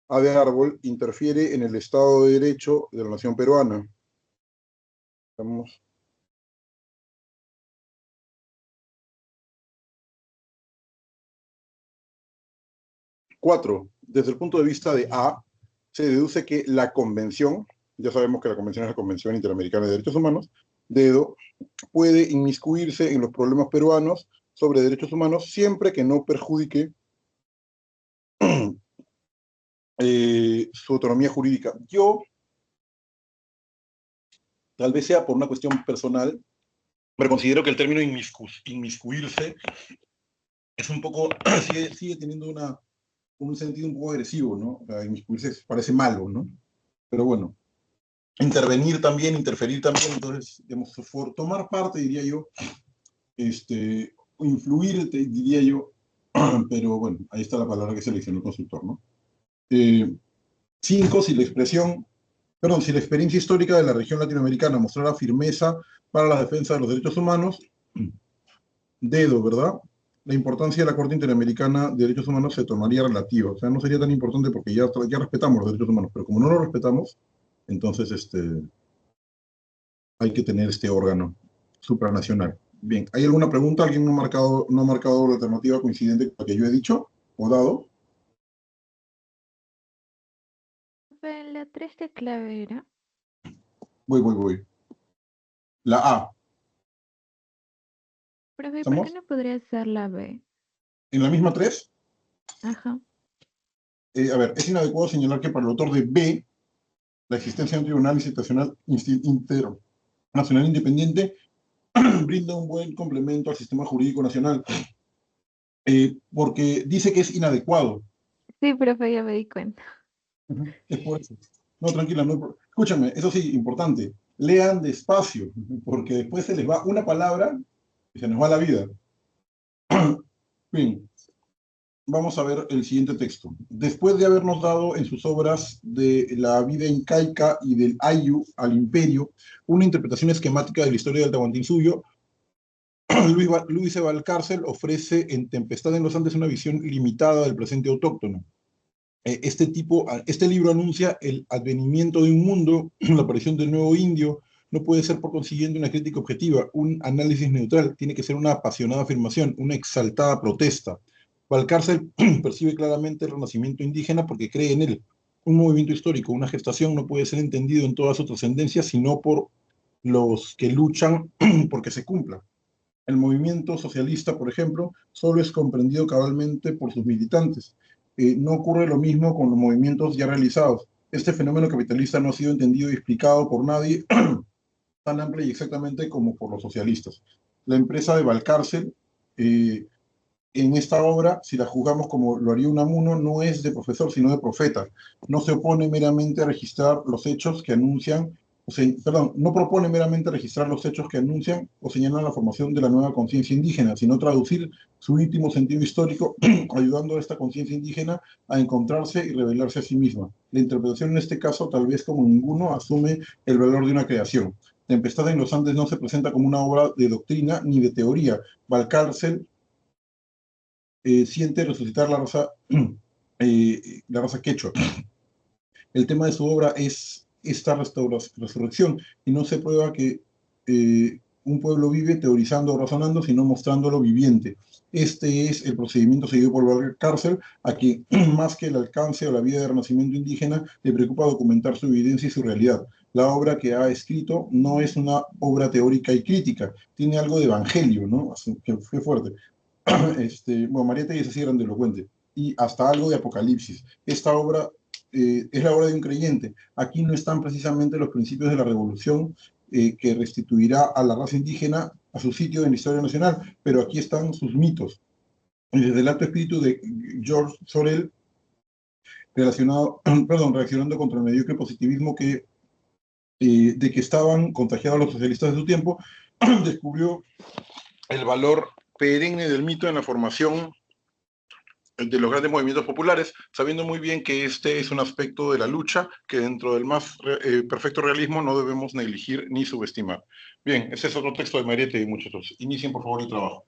A de árbol, interfiere en el Estado de Derecho de la nación peruana. Vamos. 4. Desde el punto de vista de A, se deduce que la convención, ya sabemos que la convención es la Convención Interamericana de Derechos Humanos, dedo, puede inmiscuirse en los problemas peruanos sobre derechos humanos siempre que no perjudique su autonomía jurídica. Yo, tal vez sea por una cuestión personal, pero considero que el término inmiscuirse es un poco, sigue teniendo un sentido un poco agresivo, ¿no? O sea, inmiscuirse parece malo, ¿no? Pero bueno, intervenir también, interferir también, entonces, digamos, tomar parte, diría yo, influir, diría yo, pero bueno, ahí está la palabra que seleccionó el consultor, ¿no? 5, si la experiencia histórica de la región latinoamericana mostrara firmeza para la defensa de los derechos humanos, dedo, ¿verdad? La importancia de la Corte Interamericana de Derechos Humanos se tornaría relativa. O sea, no sería tan importante porque ya respetamos los derechos humanos, pero como no los respetamos, entonces hay que tener este órgano supranacional. Bien, ¿hay alguna pregunta? ¿Alguien no ha marcado la alternativa coincidente con la que yo he dicho o dado? En la 3 de clave era. Voy. La A. Profe, ¿por qué ¿Estamos? no podría ser la B? ¿En la misma 3? Ajá. A ver, es inadecuado señalar que para el autor de B, la existencia de un tribunal internacional independiente brinda un buen complemento al sistema jurídico nacional, porque dice que es inadecuado. Sí, profe, ya me di cuenta. Es por eso. No, tranquila, escúchame, eso sí, importante, lean despacio, porque después se les va una palabra y se nos va la vida. Bien, vamos a ver el siguiente texto. Después de habernos dado en sus obras de la vida incaica y del Ayu al imperio una interpretación esquemática de la historia del Tahuantinsuyo, Luis E. Valcárcel ofrece en Tempestad en los Andes una visión limitada del presente autóctono. Este libro anuncia el advenimiento de un mundo, la aparición del nuevo indio, no puede ser por consiguiente una crítica objetiva, un análisis neutral, tiene que ser una apasionada afirmación, una exaltada protesta. Valcárcel percibe claramente el renacimiento indígena porque cree en él. Un movimiento histórico, una gestación no puede ser entendido en toda su trascendencia, sino por los que luchan porque se cumpla. El movimiento socialista, por ejemplo, solo es comprendido cabalmente por sus militantes. No ocurre lo mismo con los movimientos ya realizados. Este fenómeno capitalista no ha sido entendido y explicado por nadie tan amplia y exactamente como por los socialistas. La empresa de Valcárcel, en esta obra, si la juzgamos como lo haría Unamuno, no es de profesor, sino de profeta. No se opone meramente a registrar los hechos que anuncian, no propone meramente registrar los hechos que anuncian o señalan la formación de la nueva conciencia indígena, sino traducir su íntimo sentido histórico, ayudando a esta conciencia indígena a encontrarse y revelarse a sí misma. La interpretación en este caso, tal vez como ninguno, asume el valor de una creación. Tempestad en los Andes no se presenta como una obra de doctrina ni de teoría. Valcárcel siente resucitar la raza quechua. El tema de su obra es esta resurrección y no se prueba que un pueblo vive teorizando o razonando, sino mostrándolo viviente. Este es el procedimiento seguido por Valcárcel, a quien más que el alcance o la vida de renacimiento indígena, le preocupa documentar su evidencia y su realidad. La obra que ha escrito no es una obra teórica y crítica, tiene algo de evangelio, ¿no? Que fue fuerte. Bueno, Mariette es así grandilocuente, y hasta algo de Apocalipsis. Esta obra es la obra de un creyente. Aquí no están precisamente los principios de la revolución que restituirá a la raza indígena a su sitio en la historia nacional, pero aquí están sus mitos. Desde el alto espíritu de George Sorel, reaccionando contra el mediocre positivismo de que estaban contagiados los socialistas de su tiempo, descubrió el valor perenne del mito en la formación de los grandes movimientos populares, sabiendo muy bien que este es un aspecto de la lucha que dentro del más perfecto realismo no debemos negligir ni subestimar. Bien, ese es otro texto de Mariette, muchachos. Inicien, por favor, el trabajo.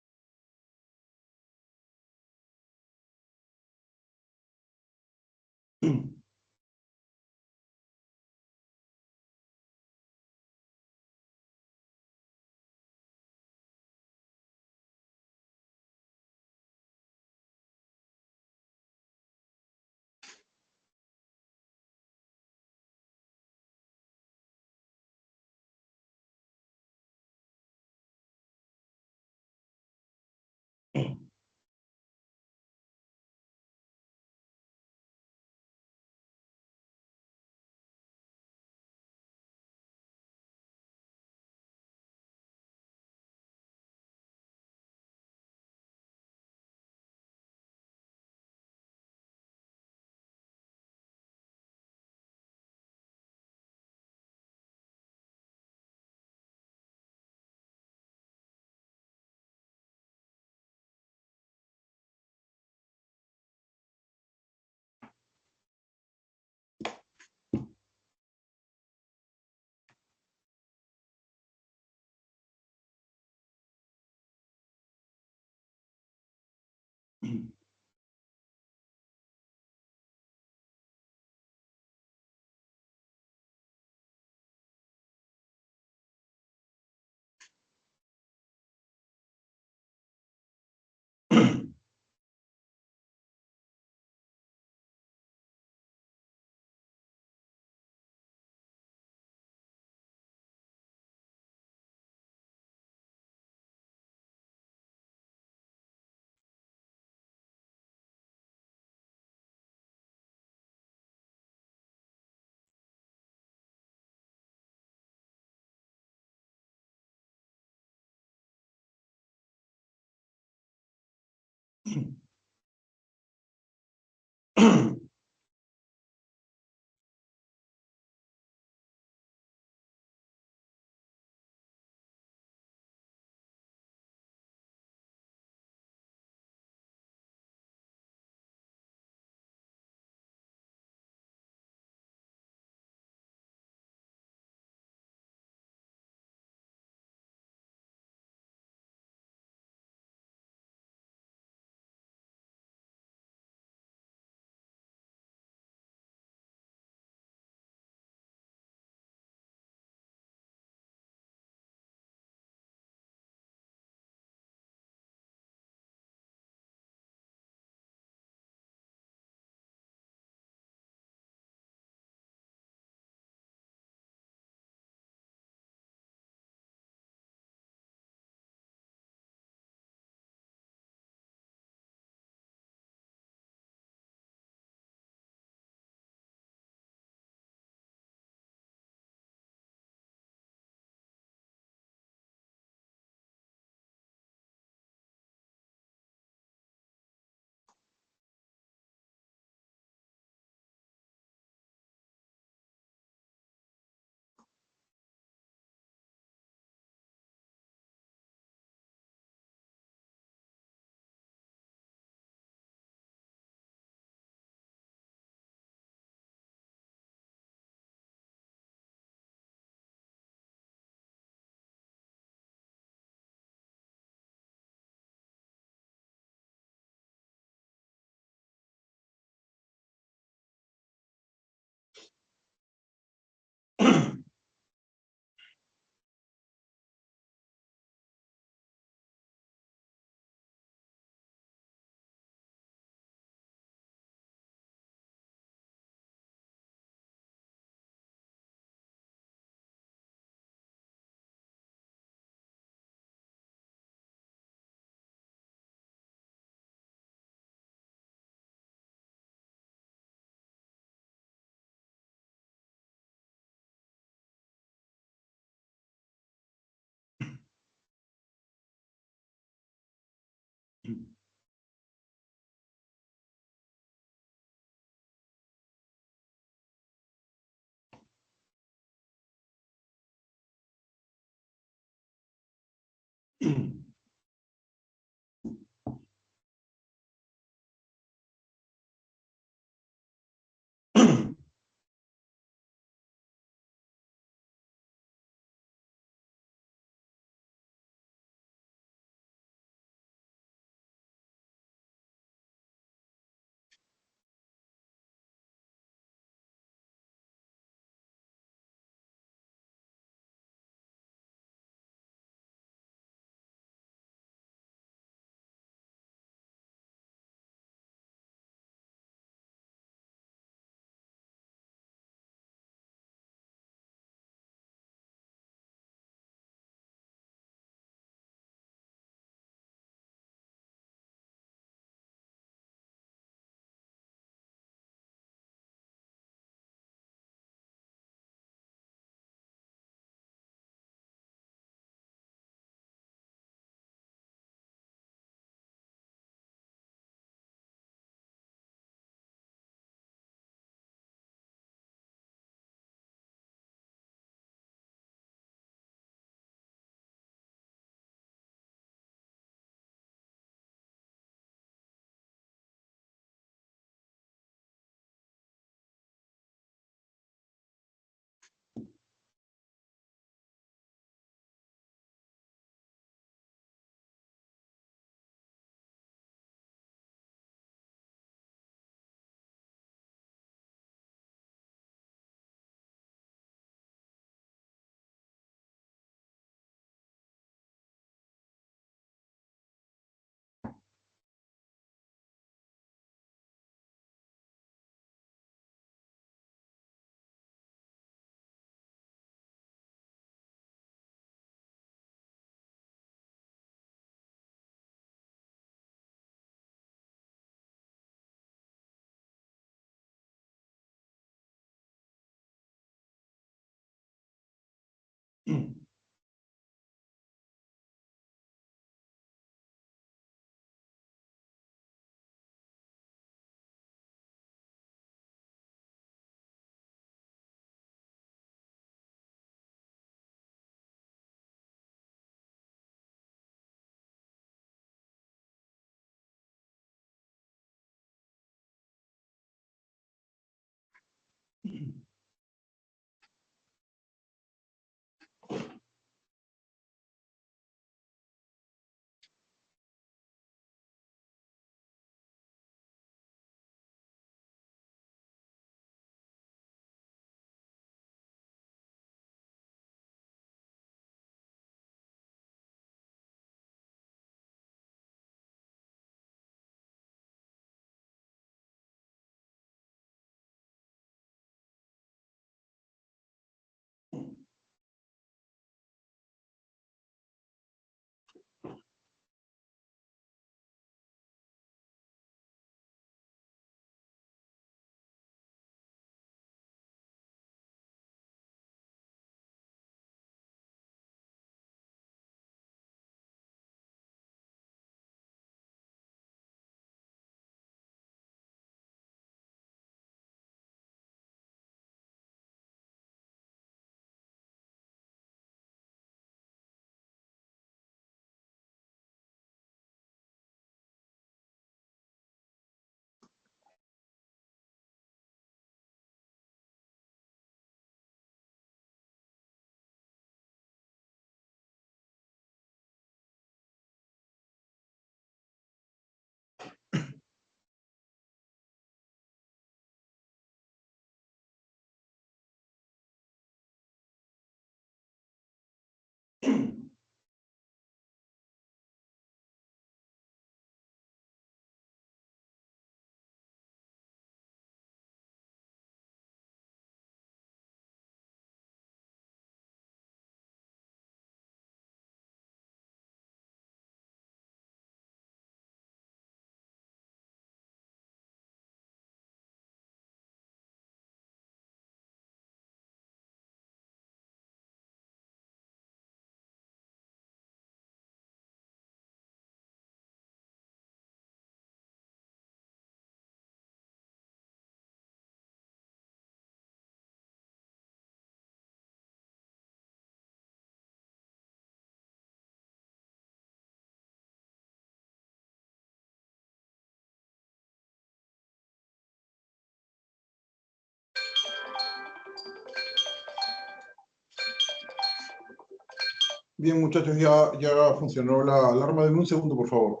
Bien, muchachos, ya funcionó la alarma. Denme un segundo, por favor.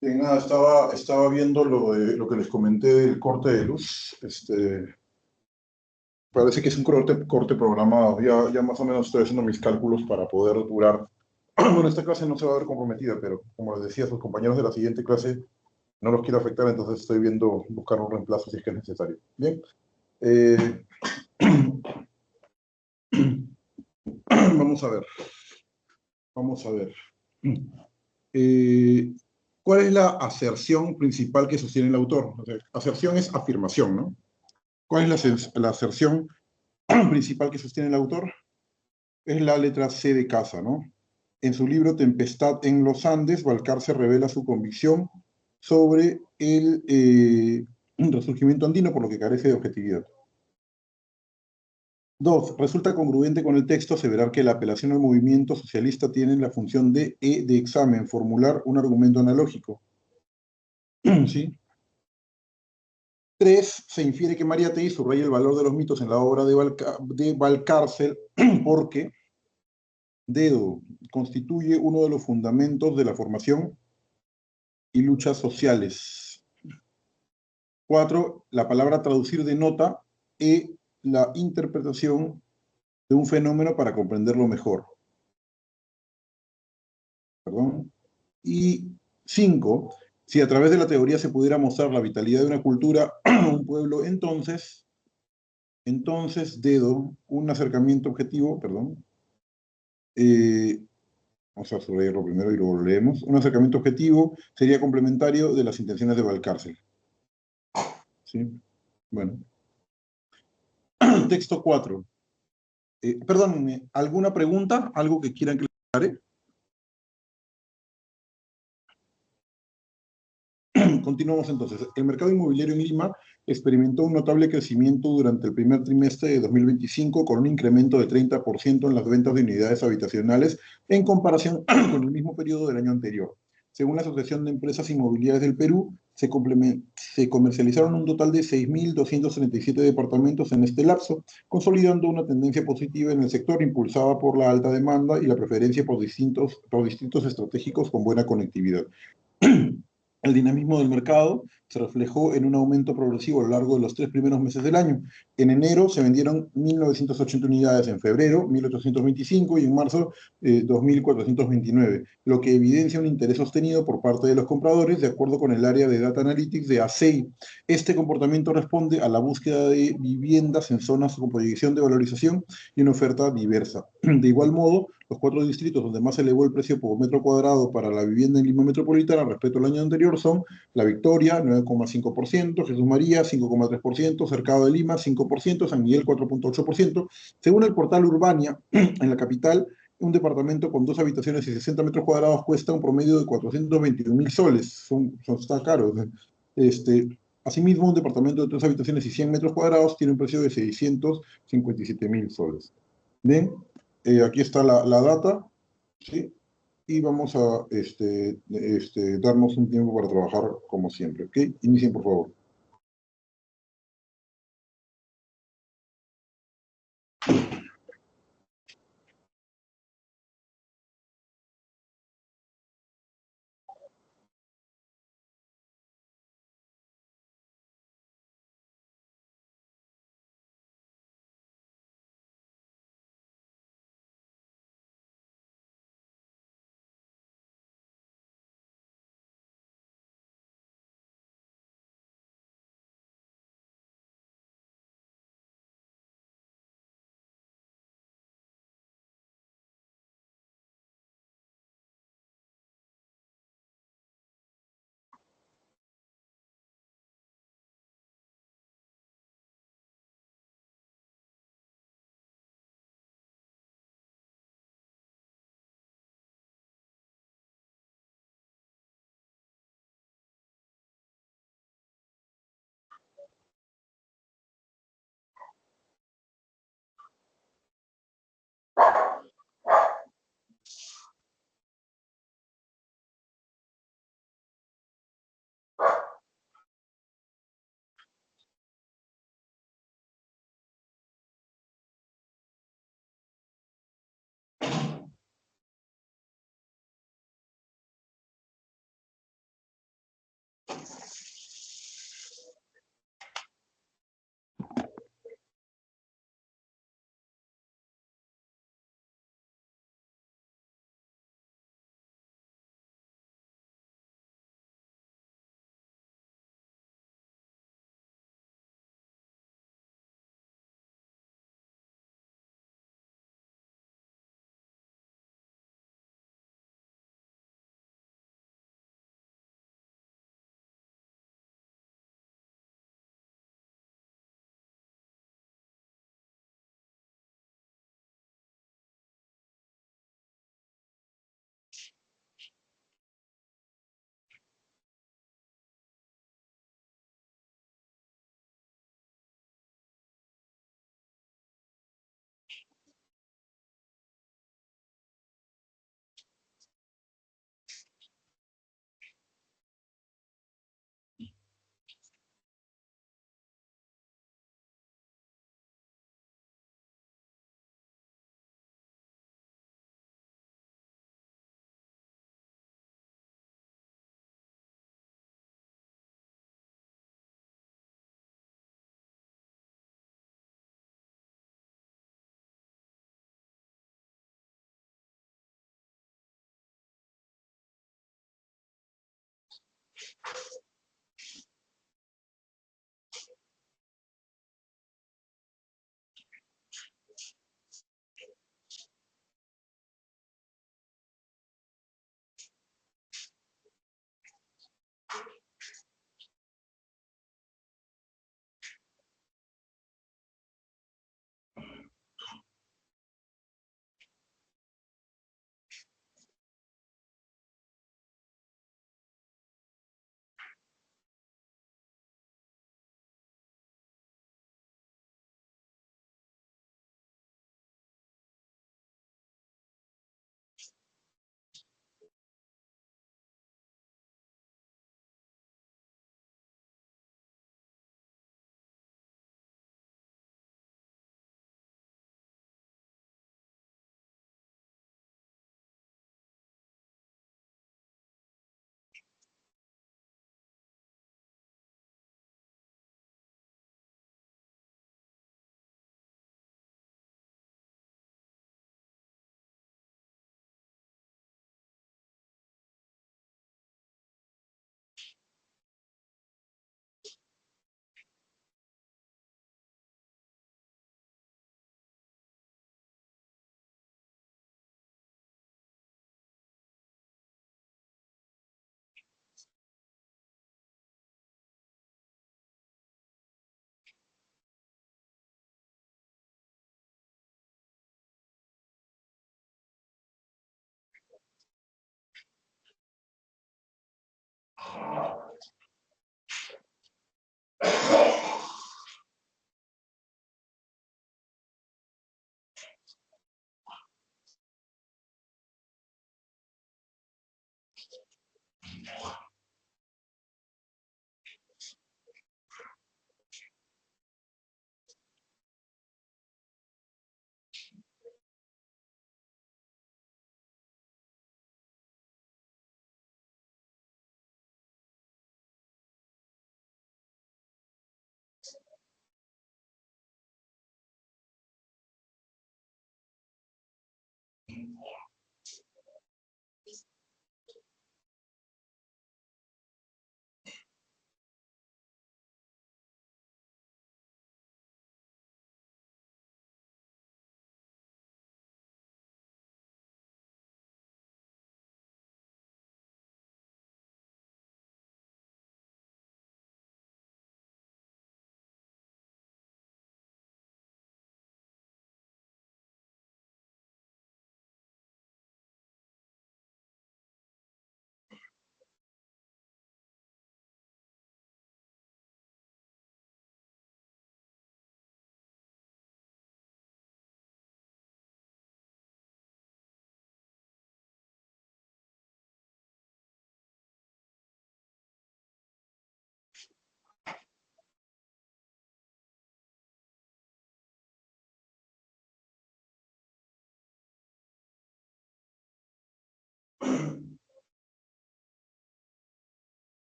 Bien, nada, estaba viendo lo que les comenté del corte de luz. Parece que es un corte programado. Ya más o menos estoy haciendo mis cálculos para poder durar. Bueno, esta clase no se va a ver comprometida, pero como les decía, sus compañeros de la siguiente clase no los quiero afectar, entonces estoy viendo buscar un reemplazo si es que es necesario. Bien. Eh, vamos a ver. Vamos a ver. Eh, ¿Cuál es la aserción principal que sostiene el autor? O sea, aserción es afirmación, ¿no? ¿Cuál es la aserción principal que sostiene el autor? Es la letra C de casa, ¿no? En su libro Tempestad en los Andes, Balcarce revela su convicción sobre el resurgimiento andino, por lo que carece de objetividad. 2. Resulta congruente con el texto aseverar que la apelación al movimiento socialista tiene la función de examen, formular un argumento analógico. ¿Sí? 3. Se infiere que Mariátegui subraya el valor de los mitos en la obra de Valcárcel porque dedo constituye uno de los fundamentos de la formación y luchas sociales. 4. La palabra traducir denota la interpretación de un fenómeno para comprenderlo mejor. ¿Perdón? Y 5. Si a través de la teoría se pudiera mostrar la vitalidad de una cultura o un pueblo, entonces, dedo, un acercamiento objetivo, perdón, vamos a subrayarlo primero y luego lo leemos. Un acercamiento objetivo sería complementario de las intenciones de Valcárcel. ¿Sí? Bueno. Texto 4. Perdón, ¿alguna pregunta? ¿Algo que quieran que les aclare? Continuamos entonces. El mercado inmobiliario en Lima experimentó un notable crecimiento durante el primer trimestre de 2025 con un incremento de 30% en las ventas de unidades habitacionales en comparación con el mismo periodo del año anterior. Según la Asociación de Empresas Inmobiliarias del Perú, se comercializaron un total de 6.237 departamentos en este lapso, consolidando una tendencia positiva en el sector impulsada por la alta demanda y la preferencia por distritos estratégicos con buena conectividad. El dinamismo del mercado se reflejó en un aumento progresivo a lo largo de los 3 primeros meses del año. En enero se vendieron 1.980 unidades, en febrero 1.825 y en marzo 2.429, lo que evidencia un interés sostenido por parte de los compradores de acuerdo con el área de Data Analytics de ACEI. Este comportamiento responde a la búsqueda de viviendas en zonas con proyección de valorización y una oferta diversa. De igual modo, los 4 distritos donde más se elevó el precio por metro cuadrado para la vivienda en Lima Metropolitana respecto al año anterior son La Victoria, 9,5%, Jesús María, 5,3%, Cercado de Lima, 5%, San Miguel, 4,8%. Según el portal Urbania, en la capital, un departamento con 2 habitaciones y 60 metros cuadrados cuesta un promedio de 421.000 soles. Está caro. Asimismo, un departamento de 3 habitaciones y 100 metros cuadrados tiene un precio de 657.000 soles. Bien, aquí está la data, ¿sí? Y vamos a darnos un tiempo para trabajar como siempre, ¿ok? Inicien, por favor.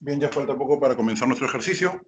Bien, ya falta poco para comenzar nuestro ejercicio.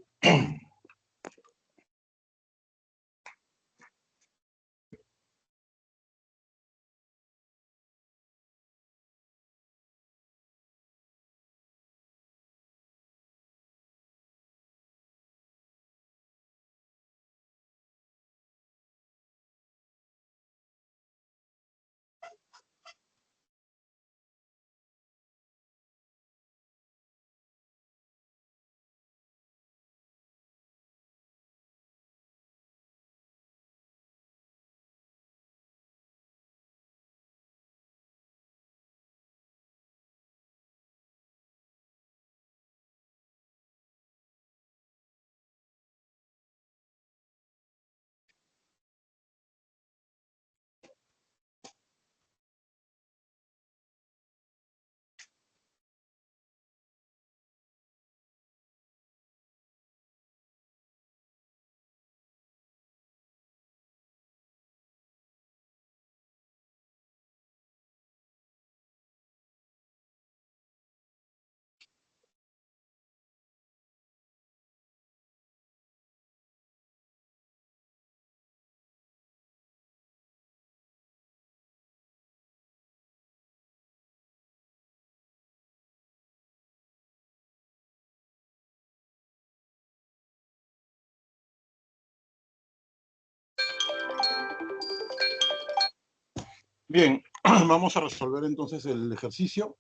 Bien, vamos a resolver entonces el ejercicio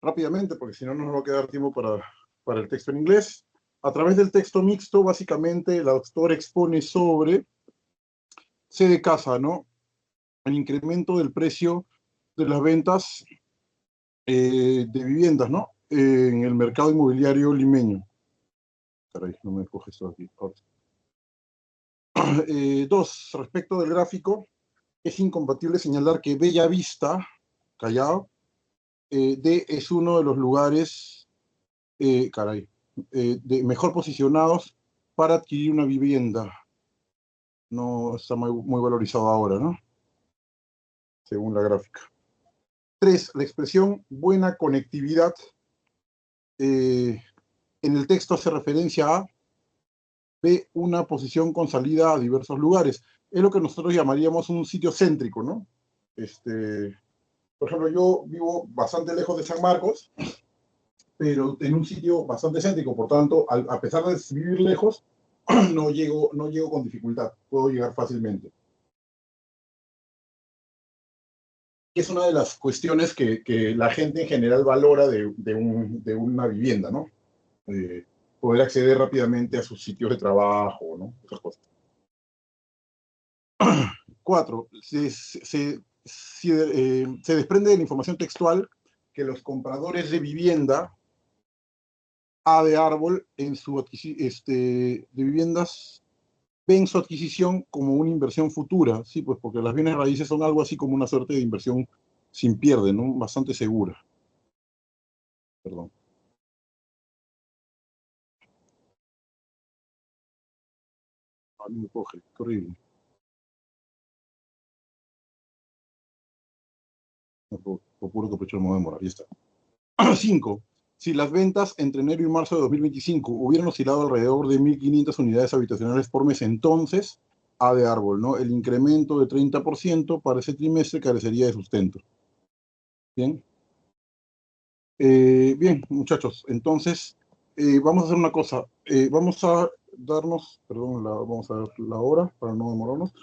rápidamente, porque si no nos va a quedar tiempo para el texto en inglés. A través del texto mixto, básicamente, el autor expone sobre C de casa, ¿no? El incremento del precio de las ventas de viviendas, ¿no? En el mercado inmobiliario limeño. Caray, no me coge esto aquí. Dos, respecto del gráfico, es incompatible señalar que Bella Vista, Callao, es uno de los lugares, de mejor posicionados para adquirir una vivienda. No está muy valorizado ahora, ¿no? Según la gráfica. Tres, la expresión buena conectividad en el texto hace referencia a una posición con salida a diversos lugares. Es lo que nosotros llamaríamos un sitio céntrico, ¿no? Por ejemplo, yo vivo bastante lejos de San Marcos, pero en un sitio bastante céntrico, por tanto, a pesar de vivir lejos, no llego con dificultad, puedo llegar fácilmente. Es una de las cuestiones que la gente en general valora de una vivienda, ¿no? Poder acceder rápidamente a sus sitios de trabajo, ¿no? Esas cosas. Cuatro, se desprende de la información textual que los compradores de vivienda A de árbol de viviendas ven su adquisición como una inversión futura, sí, pues porque las bienes raíces son algo así como una suerte de inversión sin pierde, ¿no? Bastante segura. Perdón. A mí me coge, qué horrible. No, por puro capricho no me demora, ahí está. 5. Si las ventas entre enero y marzo de 2025 hubieran oscilado alrededor de 1.500 unidades habitacionales por mes, entonces, A de árbol, ¿no? El incremento de 30% para ese trimestre carecería de sustento. Bien. Bien, muchachos, entonces vamos a hacer una cosa. Vamos a darnos, perdón, vamos a ver la hora para no demorarnos.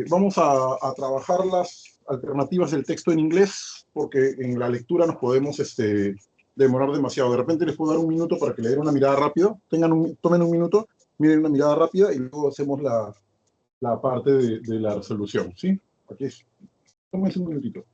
Vamos a trabajar las alternativas del texto en inglés, porque en la lectura nos podemos demorar demasiado. De repente les puedo dar un minuto para que le den una mirada rápida. Tomen un minuto, miren una mirada rápida y luego hacemos la parte de la resolución. ¿Sí? Aquí es. Tómense un minutito.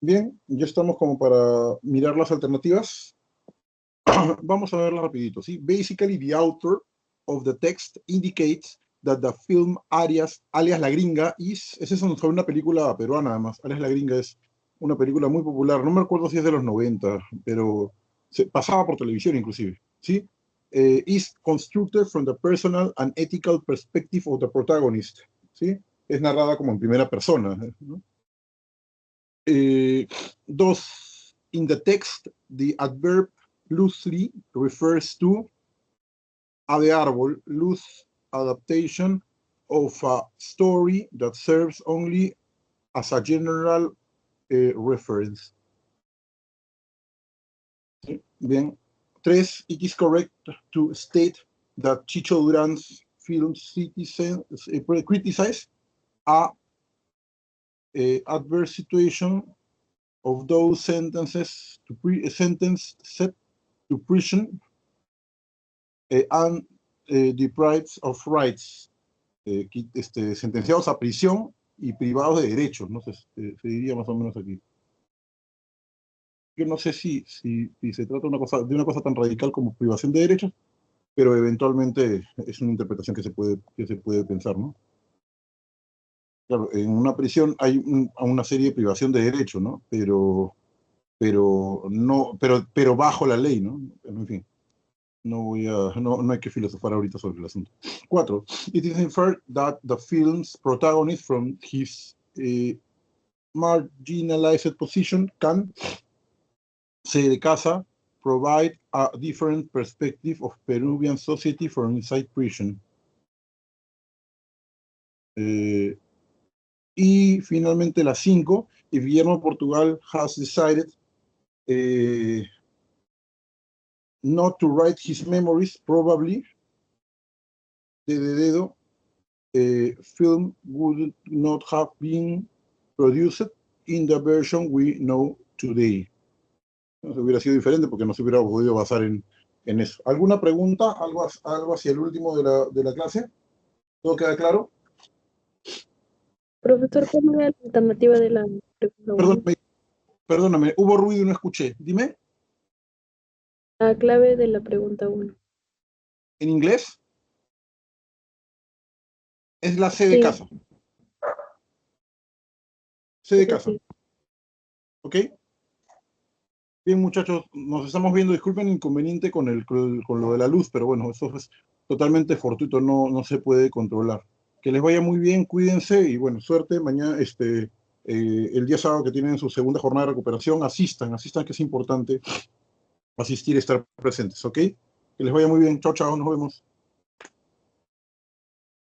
Bien, ya estamos como para mirar las alternativas. Vamos a verla rapidito, ¿sí? Basically, the author of the text indicates that the film alias La Gringa esa es sobre una película peruana, además. Alias La Gringa es una película muy popular. No me acuerdo si es de los 90, pero pasaba por televisión inclusive, ¿sí? Is constructed from the personal and ethical perspective of the protagonist, ¿sí? Es narrada como en primera persona, ¿no? Dos, in the text, the adverb loosely refers to a de árbol, loose adaptation of a story that serves only as a general reference. Bien. Tres, it is correct to state that Chicho Duran's film criticize a adverse situation of those sentenced to prison and deprived of rights, sentenciados a prisión y privados de derechos, ¿no? Se diría más o menos aquí. Yo no sé si se trata de una cosa tan radical como privación de derechos, pero eventualmente es una interpretación que se puede pensar, ¿no? Claro, en una prisión hay una serie de privación de derechos, ¿no? Pero bajo la ley, ¿no? En fin. No hay que filosofar ahorita sobre el asunto. 4. It is inferred that the film's protagonist, from his marginalized position, can, se de casa, provide a different perspective of Peruvian society from inside prison. Y finalmente la 5. If Guillermo Portugal has decided not to write his memories, probably the film would not have been produced in the version we know today. No hubiera sido diferente porque no se hubiera podido basar en eso. ¿Alguna pregunta? ¿Algo hacia el último de la clase? ¿Todo queda claro? Profesor, ¿cuál era la alternativa de la pregunta 1? Perdóname, hubo ruido y no escuché. Dime. La clave de la pregunta 1. ¿En inglés? Es la C de Sí. casa. C de casa. Sí. ¿Ok? Bien, muchachos, nos estamos viendo. Disculpen el inconveniente con lo de la luz, pero bueno, eso es totalmente fortuito, no se puede controlar. Que les vaya muy bien, cuídense y bueno, suerte. Mañana, el día sábado que tienen su segunda jornada de recuperación, asistan, que es importante asistir y estar presentes, ¿ok? Que les vaya muy bien. Chao, chao, nos vemos.